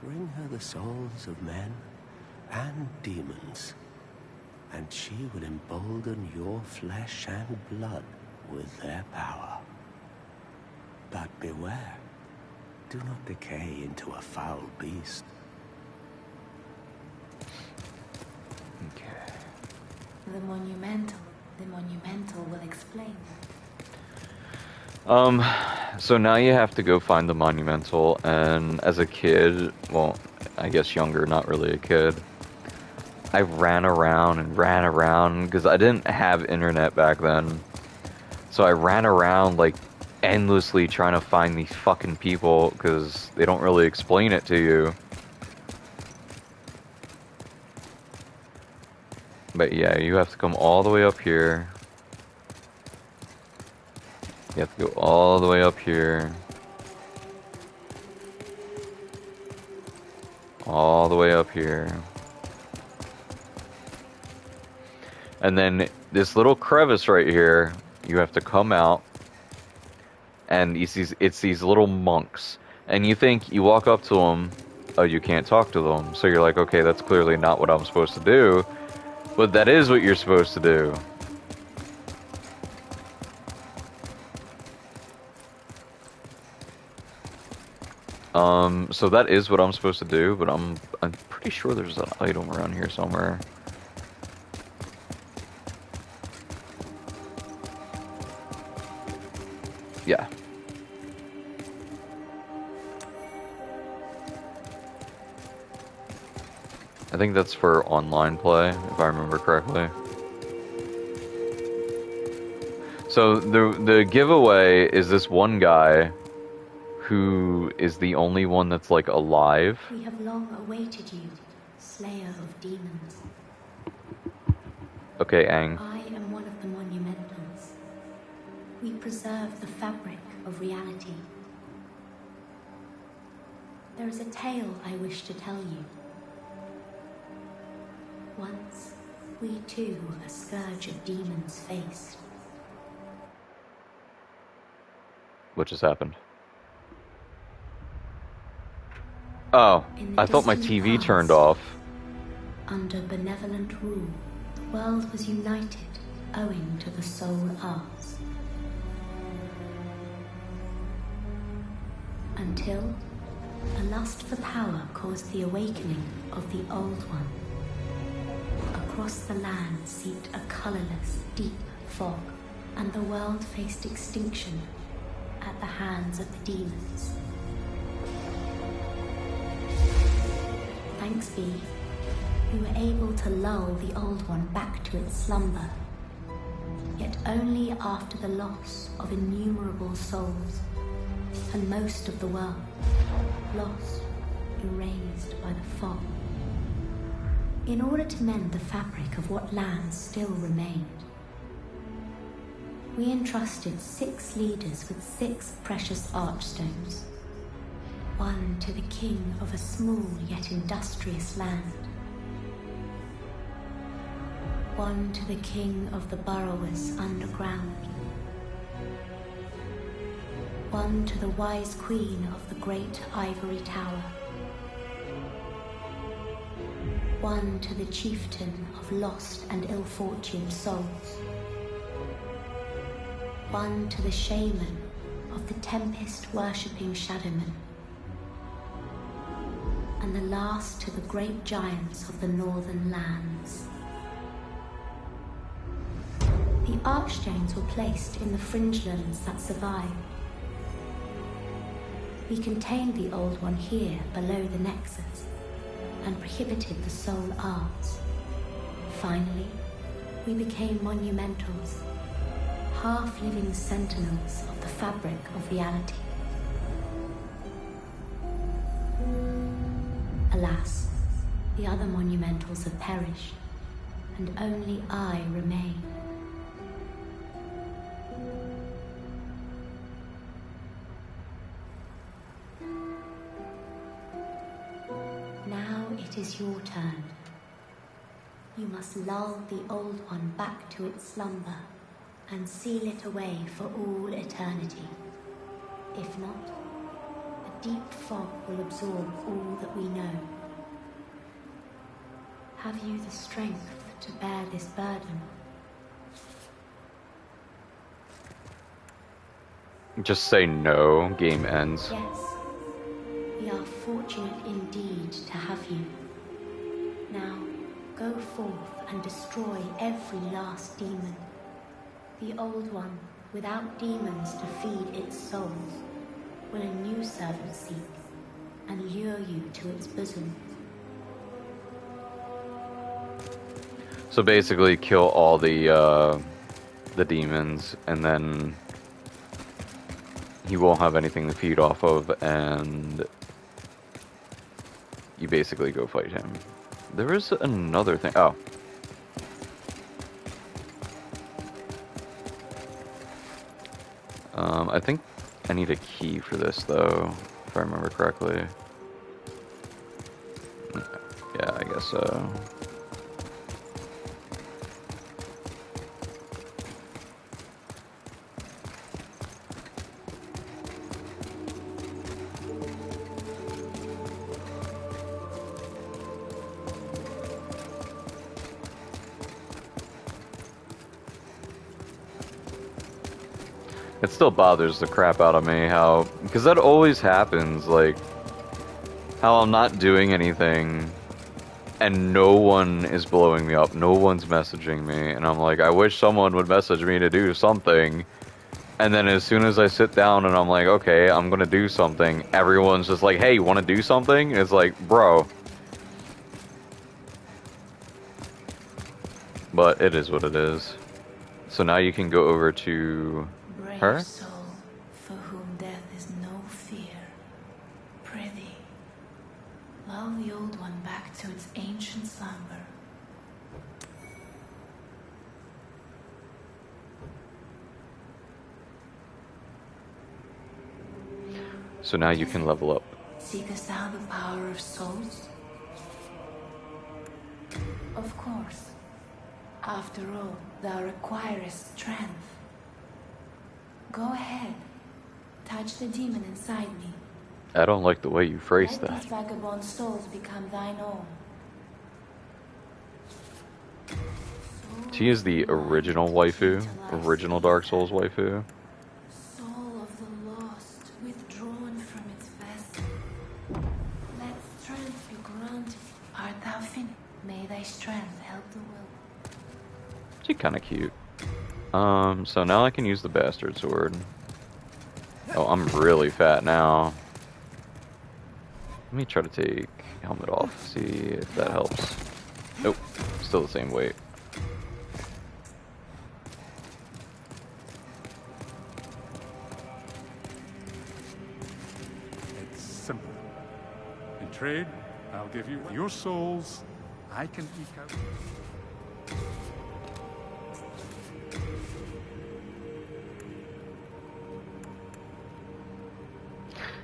Bring her the souls of men and demons, and she will embolden your flesh and blood with their power. But beware, do not decay into a foul beast. Okay. The monumental will explain. So now you have to go find the monumental, and as a kid, well, I guess younger, not really a kid, I ran around because I didn't have internet back then. So I ran around like endlessly trying to find these fucking people because they don't really explain it to you. But yeah, you have to come all the way up here. You have to go all the way up here. All the way up here. And then this little crevice right here, you have to come out. And it's these little monks. And you think, you walk up to them, oh, you can't talk to them. So you're like, okay, that's clearly not what I'm supposed to do. But that is what you're supposed to do. So that is what I'm supposed to do, but I'm pretty sure there's an item around here somewhere. Yeah. I think that's for online play, if I remember correctly. So the giveaway is this one guy who is the only one that's like alive. We have long awaited you, slayer of demons. Okay, Aang. I am one of the monumentals. We preserve the fabric of reality. There is a tale I wish to tell you. Once, we too a scourge of demons faced. What just happened? Oh, I thought my TV turned off. Under benevolent rule, the world was united owing to the soul arts. Until a lust for power caused the awakening of the Old One. Across the land seeped a colorless, deep fog, and the world faced extinction at the hands of the demons. Thanks be, we were able to lull the Old One back to its slumber, yet only after the loss of innumerable souls, and most of the world, lost, erased by the fog. In order to mend the fabric of what lands still remained, we entrusted 6 leaders with 6 precious archstones. One to the king of a small yet industrious land. One to the king of the burrowers underground. One to the wise queen of the great ivory tower. One to the chieftain of lost and ill-fortuned souls. One to the shaman of the tempest-worshipping shadowmen. And the last to the great giants of the northern lands. The archstones were placed in the fringelands that survived. We contained the Old One here below the Nexus, and prohibited the soul arts. Finally, we became monumentals, half-living sentinels of the fabric of reality. Alas, the other monumentals have perished, and only I remain. Now it is your turn. You must lull the Old One back to its slumber and seal it away for all eternity. If not, a deep fog will absorb all that we know. Have you the strength to bear this burden? Just say no, game ends. Yes. We are fortunate indeed to have you. Now, go forth and destroy every last demon. The Old One, without demons to feed its souls, will a new servant seek and lure you to its bosom. So basically, kill all the demons, and then he won't have anything to feed off of, and you basically go fight him. There is another thing. Oh. I think I need a key for this, though, if I remember correctly. Yeah, I guess so. It still bothers the crap out of me how, because that always happens, like, how I'm not doing anything and no one is blowing me up, no one's messaging me, and I'm like, I wish someone would message me to do something, and then as soon as I sit down and I'm like, okay, I'm gonna do something, everyone's just like, hey, you wanna do something? And it's like, bro. But it is what it is. So now you can go over to her? Soul, for whom death is no fear. Prithee, lull the Old One back to its ancient slumber. So now you can level up. Seekest thou the power of souls? Of course. After all, thou requirest strength. Go ahead. Touch the demon inside me. I don't like the way you phrased Let that. these vagabond souls become thine own. She is the original waifu, original Dark Souls waifu. Soul of the lost, withdrawn from its vessel. Let strength be granted. Art thou finished? May thy strength help the will. She's kind of cute. So now I can use the bastard sword. Oh, I'm really fat now. Let me try to take helmet off, see if that helps. Nope, still the same weight. It's simple. In trade, I'll give you your souls I can eke out.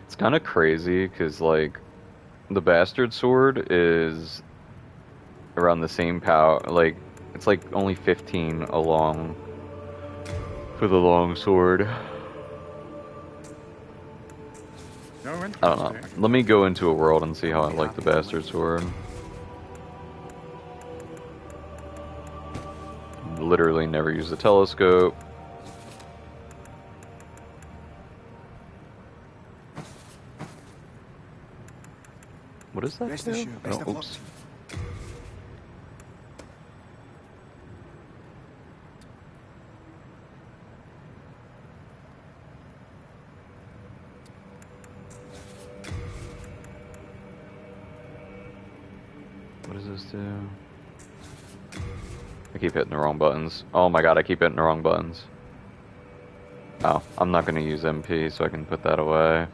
It's kind of crazy because, like, the bastard sword is around the same power. Like, it's like only 15 along for the long sword. No I don't know. Let me go into a world and see how I like the bastard sword. Literally never use the telescope. What is that? Rest assured, best of luck oops. to you. What does this do? I keep hitting the wrong buttons. Oh my god, I keep hitting the wrong buttons. Oh, I'm not going to use MP, so I can put that away.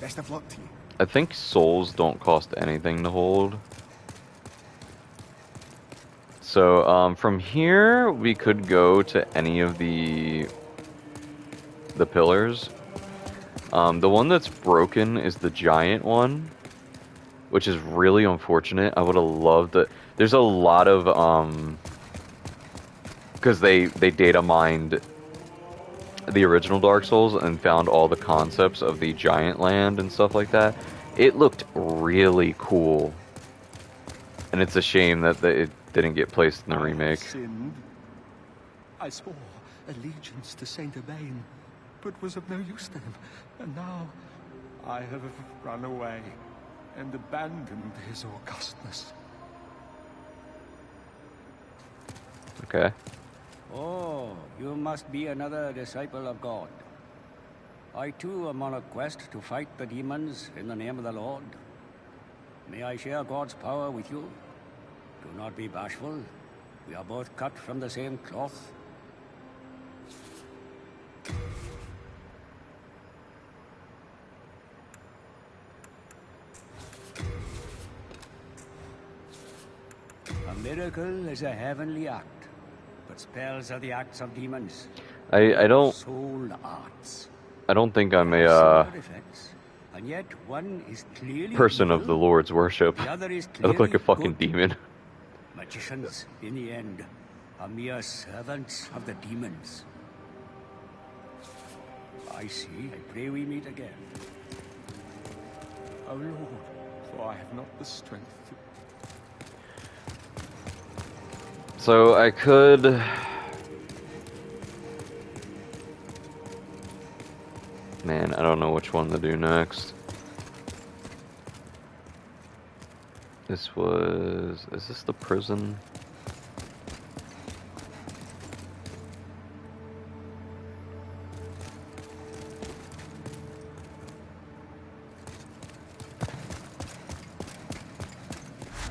Best of luck to you. I think souls don't cost anything to hold. So, from here, we could go to any of the pillars. The one that's broken is the giant one, which is really unfortunate. I would have loved it. There's a lot of, because they data mined the original Dark Souls and found all the concepts of the giant land and stuff like that. It looked really cool. And it's a shame that it didn't get placed in the remake. Sinned. I swore allegiance to Saint Urbain, but was of no use to him. And now I have run away and abandoned his augustness. Okay. Oh, you must be another disciple of God. I too am on a quest to fight the demons in the name of the Lord. May I share God's power with you? Do not be bashful. We are both cut from the same cloth. A miracle is a heavenly act, but spells are the acts of demons. I don't Soul arts. I don't think I'm a Similar effects, and yet one is clearly person of the evil, Lord's worship. the other is I look like a clearly fucking good. demon. Magicians, in the end, are mere servants of the demons. I see. I pray we meet again. O Lord, for I have not the strength to... So I could... Man, I don't know which one to do next. This was... Is this the prison?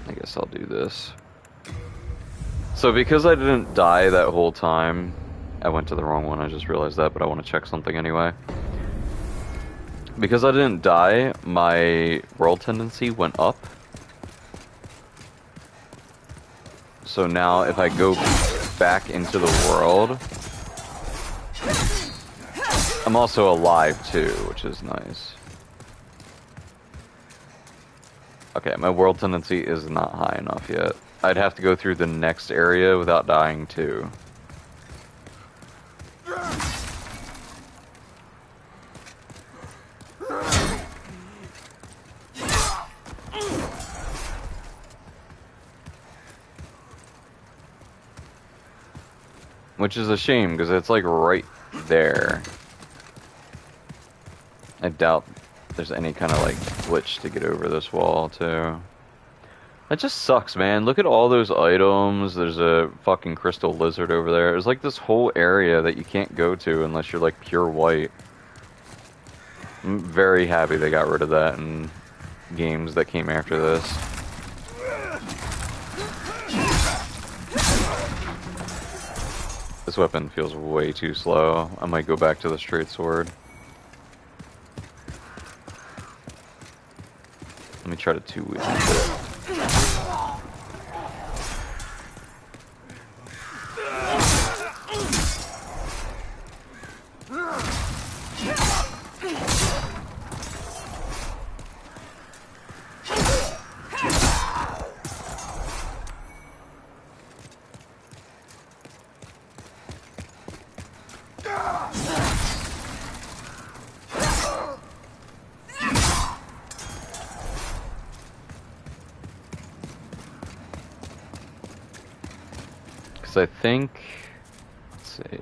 I guess I'll do this. So because I didn't die that whole time, I went to the wrong one, I just realized that, but I want to check something anyway. Because I didn't die, my world tendency went up. So now if I go back into the world, I'm also alive too, which is nice. Okay, my world tendency is not high enough yet. I'd have to go through the next area without dying too. Which is a shame, because it's like right there. I doubt there's any kind of like glitch to get over this wall too. That just sucks, man. Look at all those items. There's a fucking crystal lizard over there. There's like this whole area that you can't go to unless you're like pure white. I'm very happy they got rid of that in games that came after this. This weapon feels way too slow. I might go back to the straight sword. Let me try to two-wheel it. I think, let's see.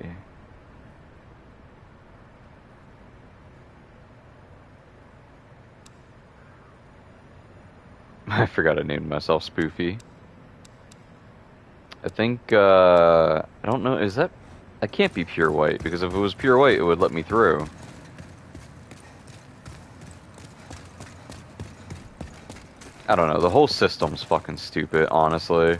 I forgot I named myself Spoofy. I think, I don't know, is that, that can't be pure white, because if it was pure white, it would let me through. I don't know, the whole system's fucking stupid, honestly.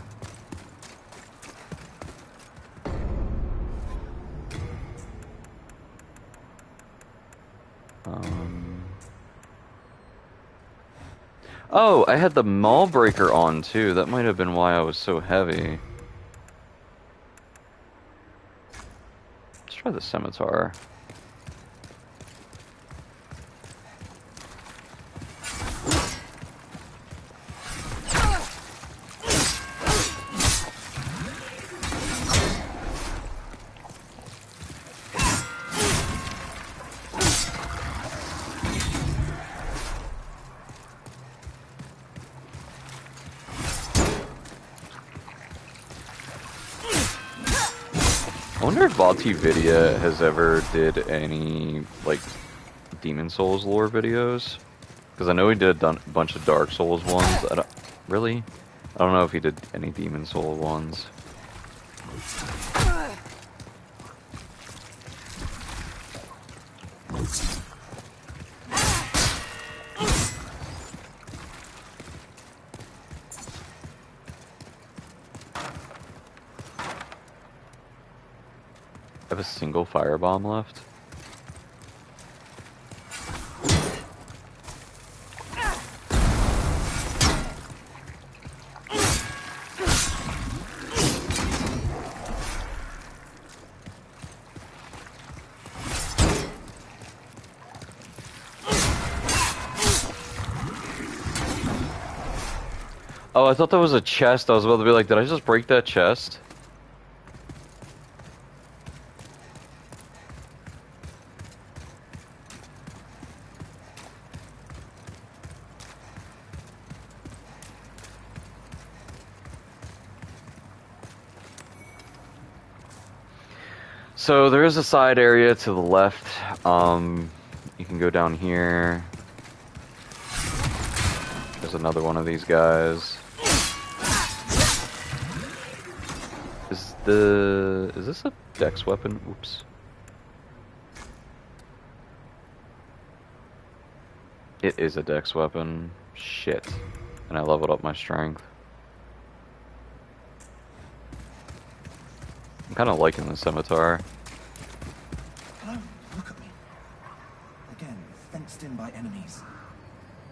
Oh, I had the Maul Breaker on too. That might have been why I was so heavy. Let's try the Scimitar. I wonder if Vidya has ever did any, like, Demon Souls lore videos. Because I know he did a bunch of Dark Souls ones. Really? I don't know if he did any Demon Souls ones. I have a single firebomb left. Oh, I thought that was a chest. I was about to be like, did I just break that chest? So there is a side area to the left. You can go down here. There's another one of these guys. Is this a dex weapon? Oops. It is a dex weapon. Shit. And I leveled up my strength. I'm kind of liking the Scimitar. Hello, look at me. Again, fenced in by enemies.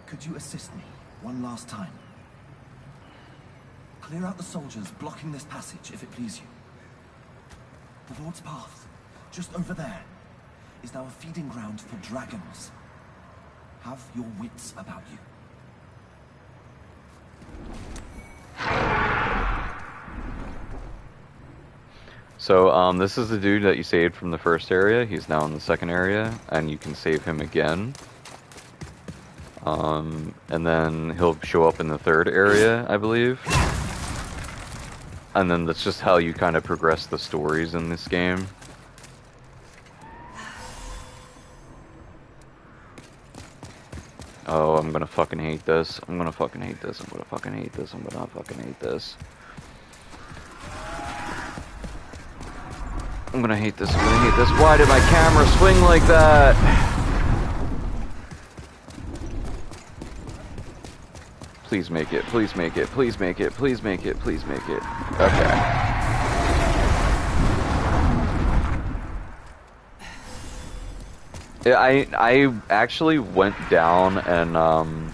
Could you assist me one last time? Clear out the soldiers blocking this passage, if it please you. The Lord's Path, just over there, is now a feeding ground for dragons. Have your wits about you. So, this is the dude that you saved from the first area. He's now in the second area, and you can save him again. And then he'll show up in the third area, I believe. And then that's just how you kind of progress the stories in this game. Oh, I'm gonna fucking hate this. I'm gonna fucking hate this. I'm gonna fucking hate this. I'm gonna fucking hate this. I'm gonna hate this. I'm gonna hate this. Why did my camera swing like that? Please make it. Please make it. Please make it. Please make it. Please make it. Okay. I actually went down and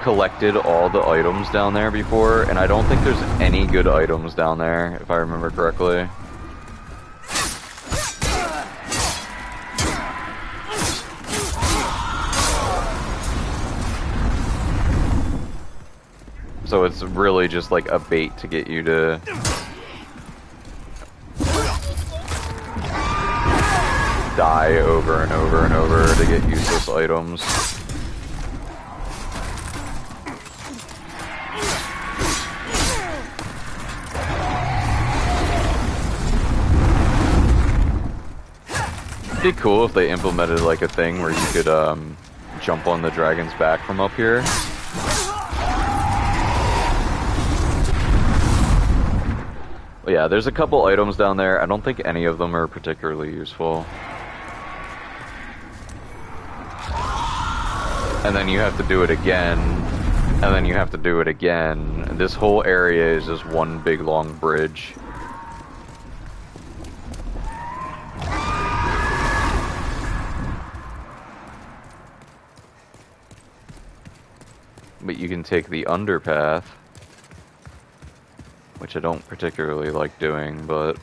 collected all the items down there before, and I don't think there's any good items down there, if I remember correctly. So it's really just like a bait to get you to die over and over and over to get useless items. It'd be cool if they implemented like a thing where you could jump on the dragon's back from up here. But yeah, there's a couple items down there. I don't think any of them are particularly useful. And then you have to do it again, and then you have to do it again. And this whole area is just one big long bridge. But you can take the underpath, which I don't particularly like doing, but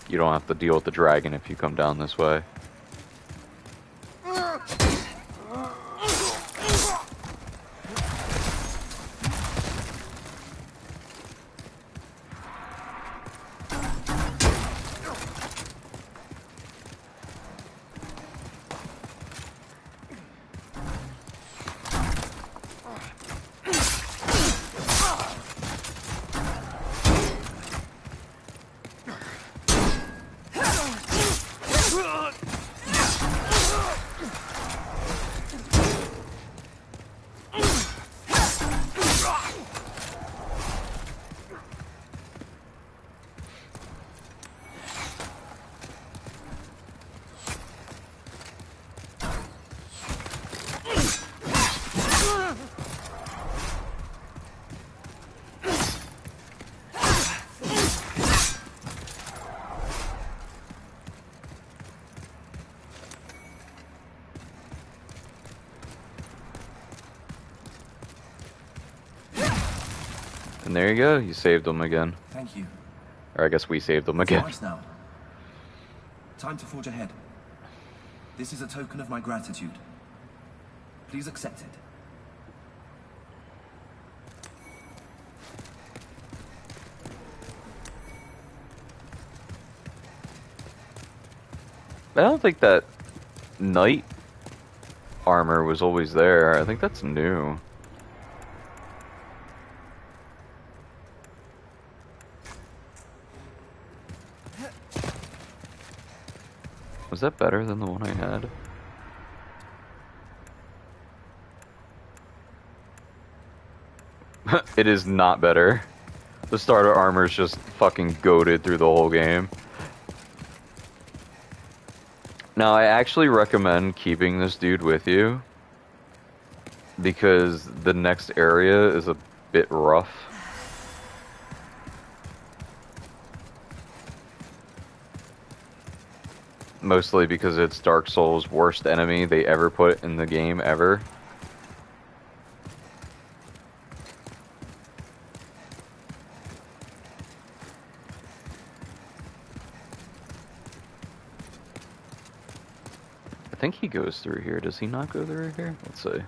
you don't have to deal with the dragon if you come down this way. And there you go, you saved them again. Thank you. Or I guess we saved them again. Twice now. Time to forge ahead. This is a token of my gratitude. Please accept it. I don't think that knight armor was always there. I think that's new. Was that better than the one I had? It is not better. The starter armor is just fucking goated through the whole game. Now, I actually recommend keeping this dude with you, because the next area is a bit rough. Mostly because it's Dark Souls' worst enemy they ever put in the game ever. I think he goes through here. Does he not go through here? Let's see.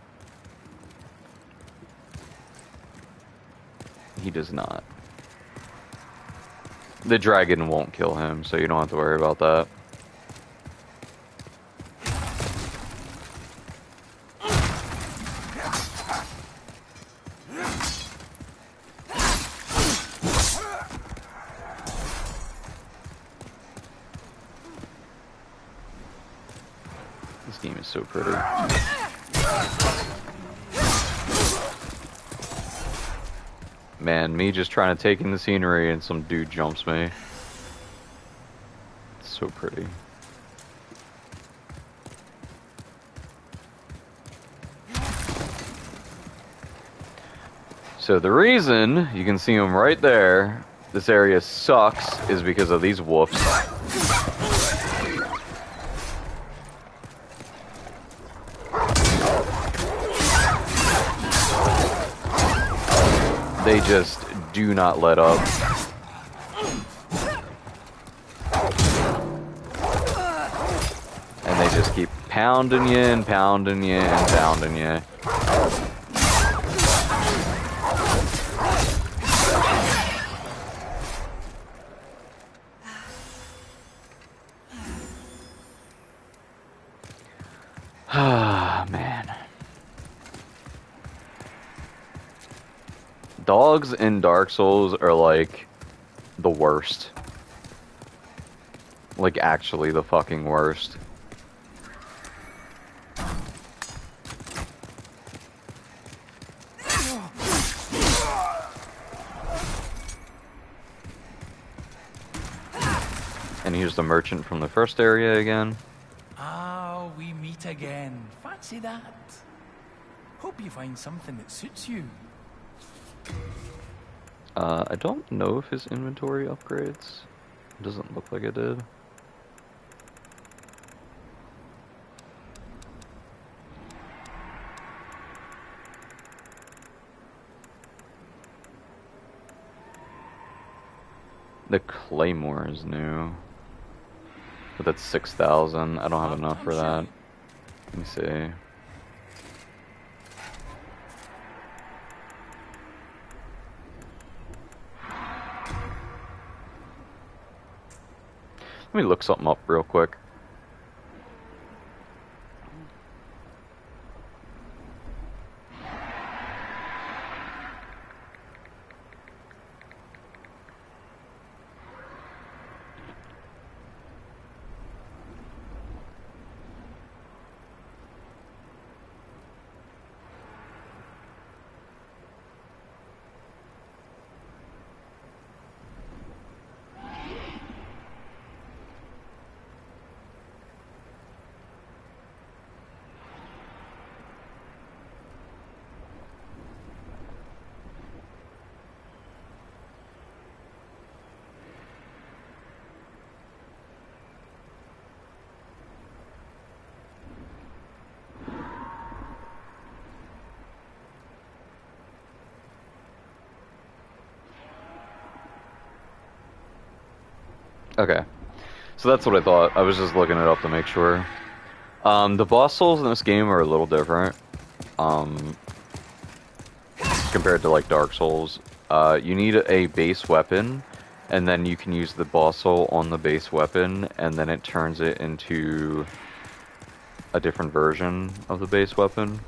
He does not. The dragon won't kill him, so you don't have to worry about that. This game is so pretty. Man, me just trying to take in the scenery and some dude jumps me. It's so pretty. So the reason you can see him right there this area sucks is because of these wolves. They just do not let up. And they just keep pounding you and pounding you and pounding you. Ah, man. Dogs in Dark Souls are like the worst. Like actually the fucking worst. And here's the merchant from the first area again. Ah, we meet again. Fancy that. Hope you find something that suits you. I don't know if his inventory upgrades. It doesn't look like it did. The Claymore is new. But that's 6,000. I don't have enough for that. Let me see. Let me look something up real quick. Okay, so that's what I thought. I was just looking it up to make sure. The boss souls in this game are a little different, compared to like Dark Souls. You need a base weapon, and then you can use the boss soul on the base weapon, and then it turns it into a different version of the base weapon.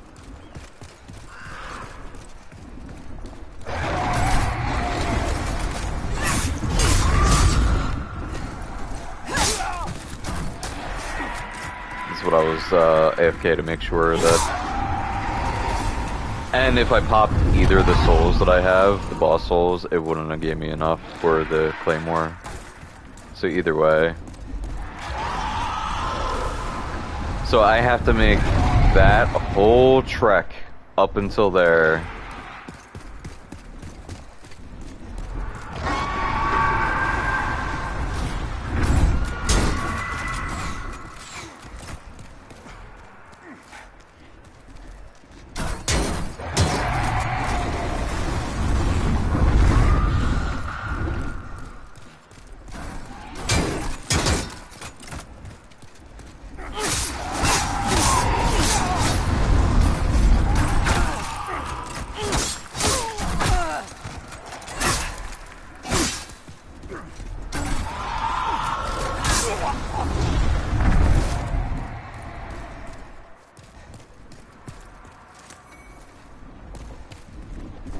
What I was AFK to make sure that, and if I popped either of the souls that I have, the boss souls, it wouldn't have gave me enough for the Claymore. So either way, so I have to make that whole trek up until there.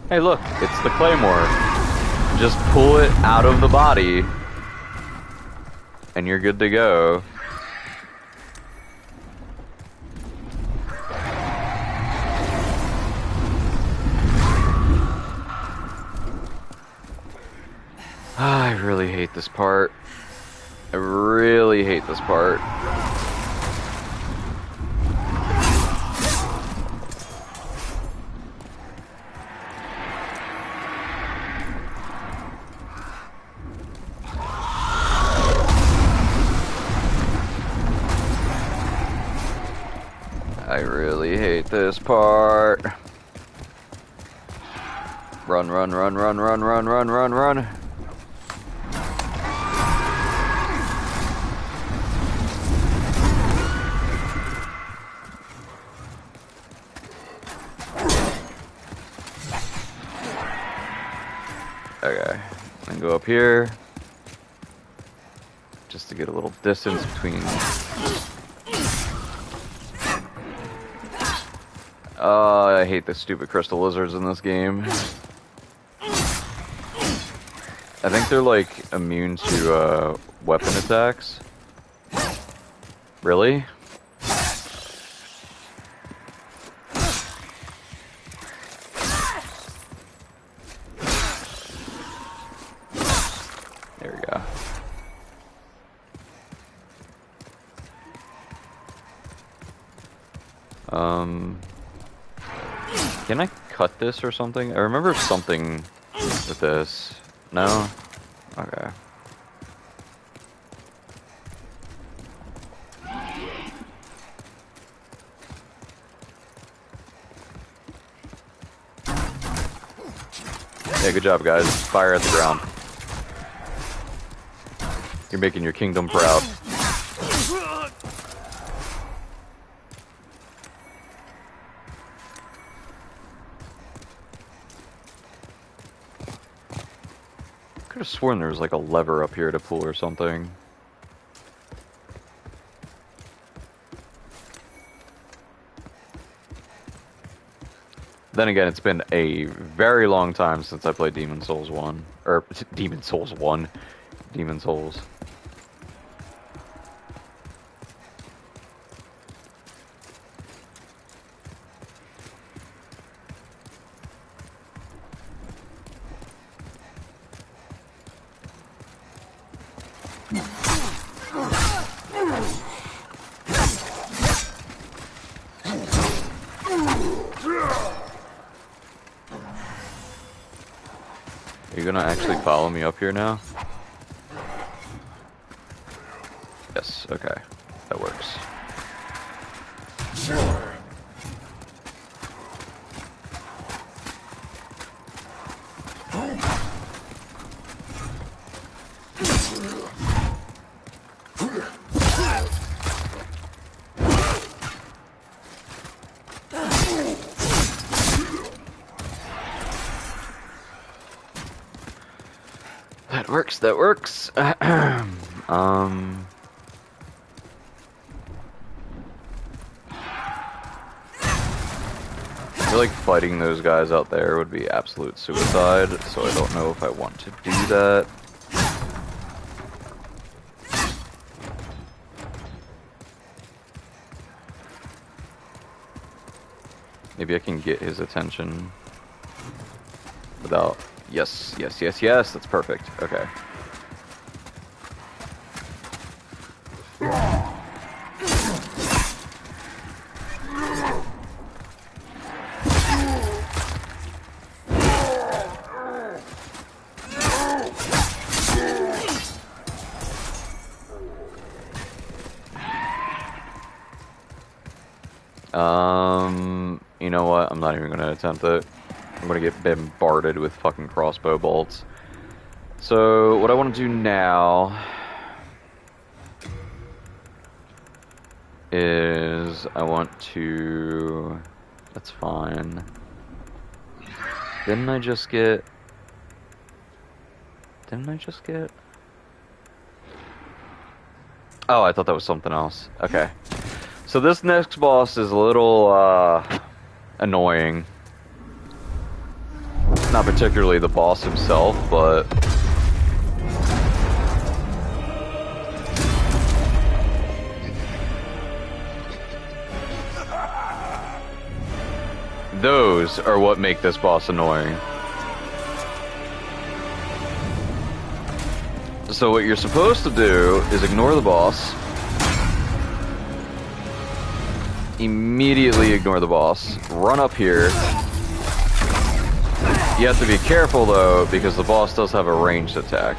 Hey look, it's the Claymore. Just pull it out of the body, and you're good to go. I really hate this part. I really hate this part. really hate this part. Run, run, run, run, run, run, run, run, run. Okay, and go up here. Just to get a little distance between. I hate the stupid crystal lizards in this game. I think they're like immune to weapon attacks. Really? There we go. Can I cut this or something? I remember something with this. No? Okay. Yeah, good job, guys. Fire at the ground. You're making your kingdom proud. Could have sworn there was like a lever up here to pull or something. Then again, it's been a very long time since I played Demon Souls 1. Or, Demon Souls 1. Demon Souls. Are you gonna actually follow me up here now? Yes, okay. That works. That works. I feel like fighting those guys out there would be absolute suicide, so I don't know if I want to do that. Maybe I can get his attention without... Yes, yes, yes, yes, that's perfect. Okay. You know what? I'm not even going to attempt it. I'm going to get bombarded with fucking crossbow bolts. So, what I want to do now is I want to... That's fine. Didn't I just get... Oh, I thought that was something else. Okay. So this next boss is a little, annoying. Not particularly the boss himself, but... Those are what make this boss annoying. So what you're supposed to do is ignore the boss. Immediately ignore the boss. Run up here. You have to be careful though, because the boss does have a ranged attack.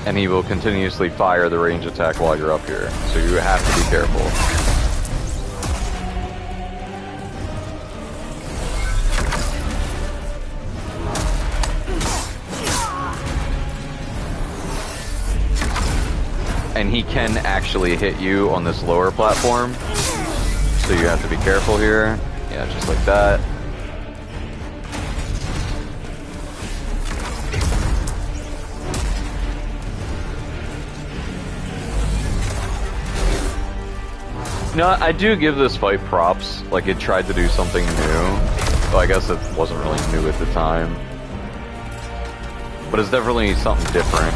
And he will continuously fire the range attack while you're up here, so you have to be careful. And he can actually hit you on this lower platform, so you have to be careful here. Yeah, just like that. No, I do give this fight props. Like, it tried to do something new. Well, I guess it wasn't really new at the time. But it's definitely something different.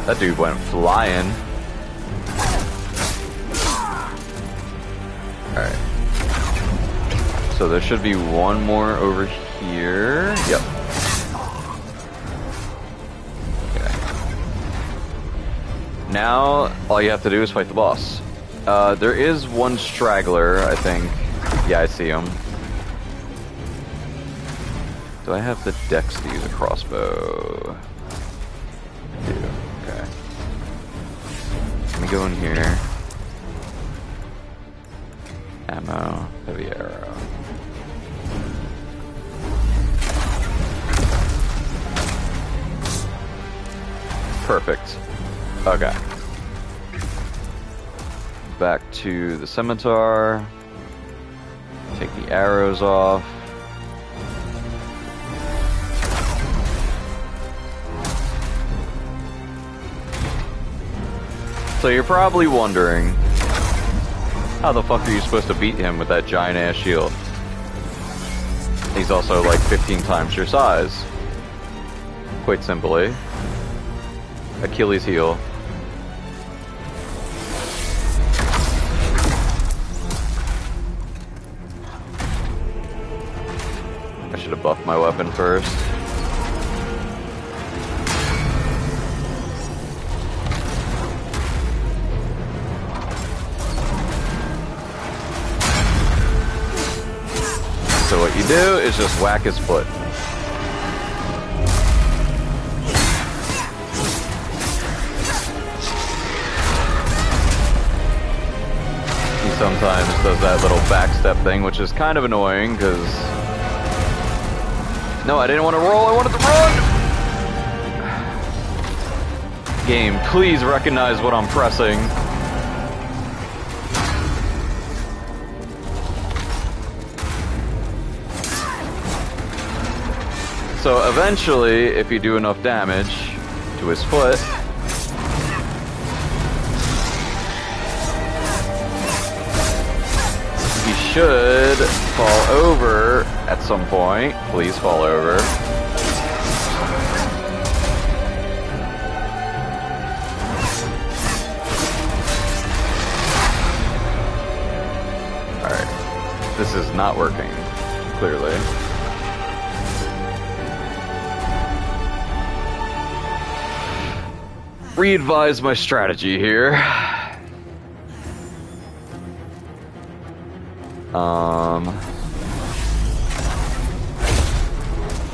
That dude went flying. Alright. So there should be one more over here. Yep. Okay. Now, all you have to do is fight the boss. There is one straggler, I think. Yeah, I see him. Do I have the dex to use a crossbow? I do. Okay. Let me go in here. Ammo, heavy arrow. Perfect. Okay. Back to the scimitar. Take the arrows off. So you're probably wondering, how the fuck are you supposed to beat him with that giant ass shield? He's also like 15 times your size. Quite simply. Achilles heel. I should have buffed my weapon first. So what you do is just whack his foot. He sometimes does that little backstep thing, which is kind of annoying, because... No, I didn't want to roll, I wanted to run! Game, please recognize what I'm pressing. So eventually, if you do enough damage to his foot, he should fall over at some point. Please fall over. Alright. This is not working, clearly. Re-advise my strategy here.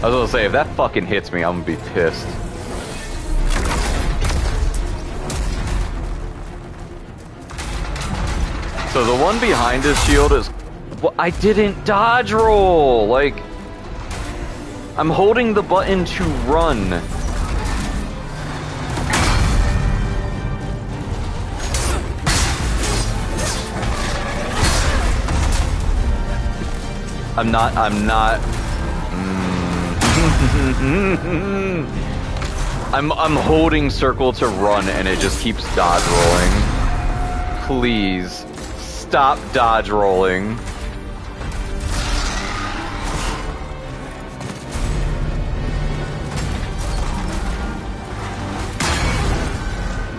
I was gonna say, if that fucking hits me, I'm gonna be pissed. So the one behind his shield is... Well, I didn't dodge roll! Like... I'm holding the button to run. I'm not... I'm holding circle to run and it just keeps dodge rolling. Please, stop dodge rolling.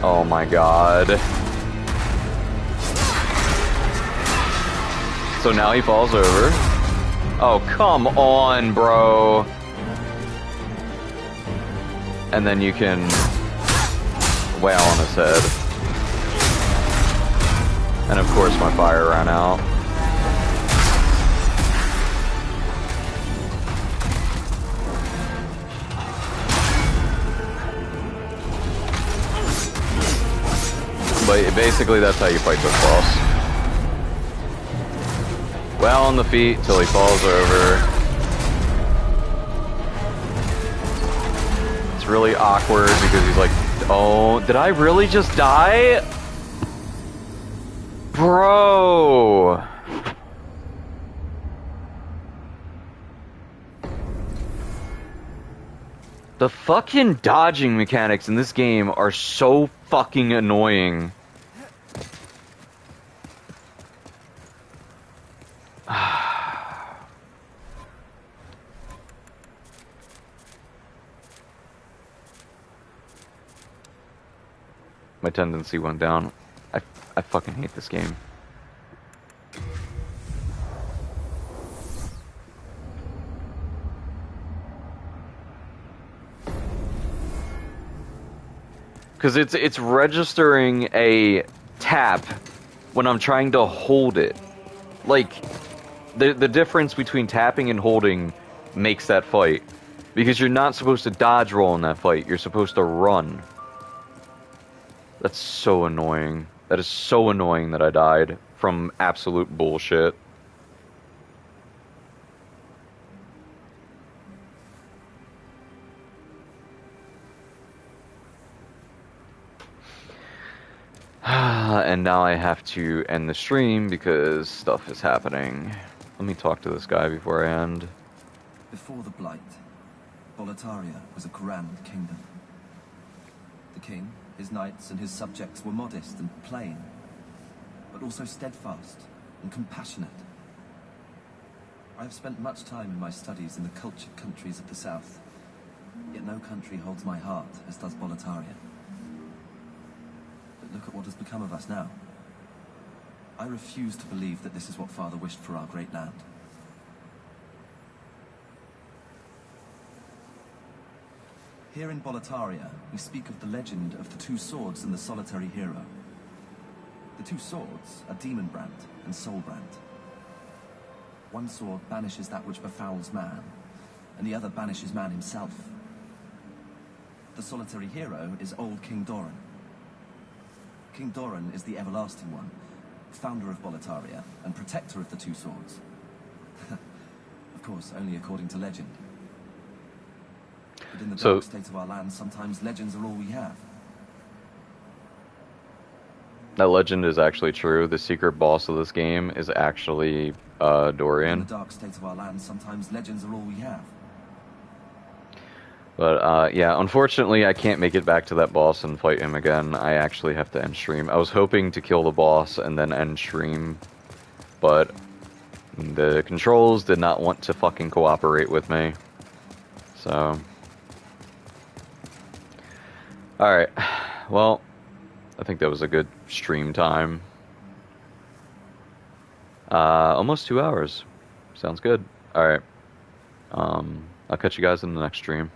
Oh my god. So now he falls over. Oh, come on, bro. And then you can wail on his head. And of course my fire ran out. But basically that's how you fight this boss. Well on the feet till he falls over. It's really awkward because he's like, oh, did I really just die? Bro! The fucking dodging mechanics in this game are so fucking annoying. My tendency went down. I fucking hate this game. Because it's registering a tap when I'm trying to hold it. Like, the difference between tapping and holding makes that fight. Because you're not supposed to dodge roll in that fight, you're supposed to run. That's so annoying. That is so annoying that I died from absolute bullshit. And now I have to end the stream because stuff is happening. Let me talk to this guy before I end. Before the Blight, Boletaria was a grand kingdom. The king, his knights, and his subjects were modest and plain, but also steadfast and compassionate. I have spent much time in my studies in the cultured countries of the south, yet no country holds my heart as does Boletaria. But look at what has become of us now. I refuse to believe that this is what Father wished for our great land. Here in Boletaria, we speak of the legend of the two swords and the solitary hero. The two swords are Demonbrand and Soulbrand. One sword banishes that which befouls man, and the other banishes man himself. The solitary hero is old King Doran. King Doran is the Everlasting One, founder of Boletaria and protector of the two swords. Of course, only according to legend. But in the dark state of our land, sometimes legends are all we have. That legend is actually true. The secret boss of this game is actually Dorian. In the dark state of our land, sometimes legends are all we have. But yeah, unfortunately I can't make it back to that boss and fight him again. I actually have to end stream. I was hoping to kill the boss and then end stream, but the controls did not want to fucking cooperate with me. So... Alright, well, I think that was a good stream time. Almost 2 hours. Sounds good. Alright. I'll catch you guys in the next stream.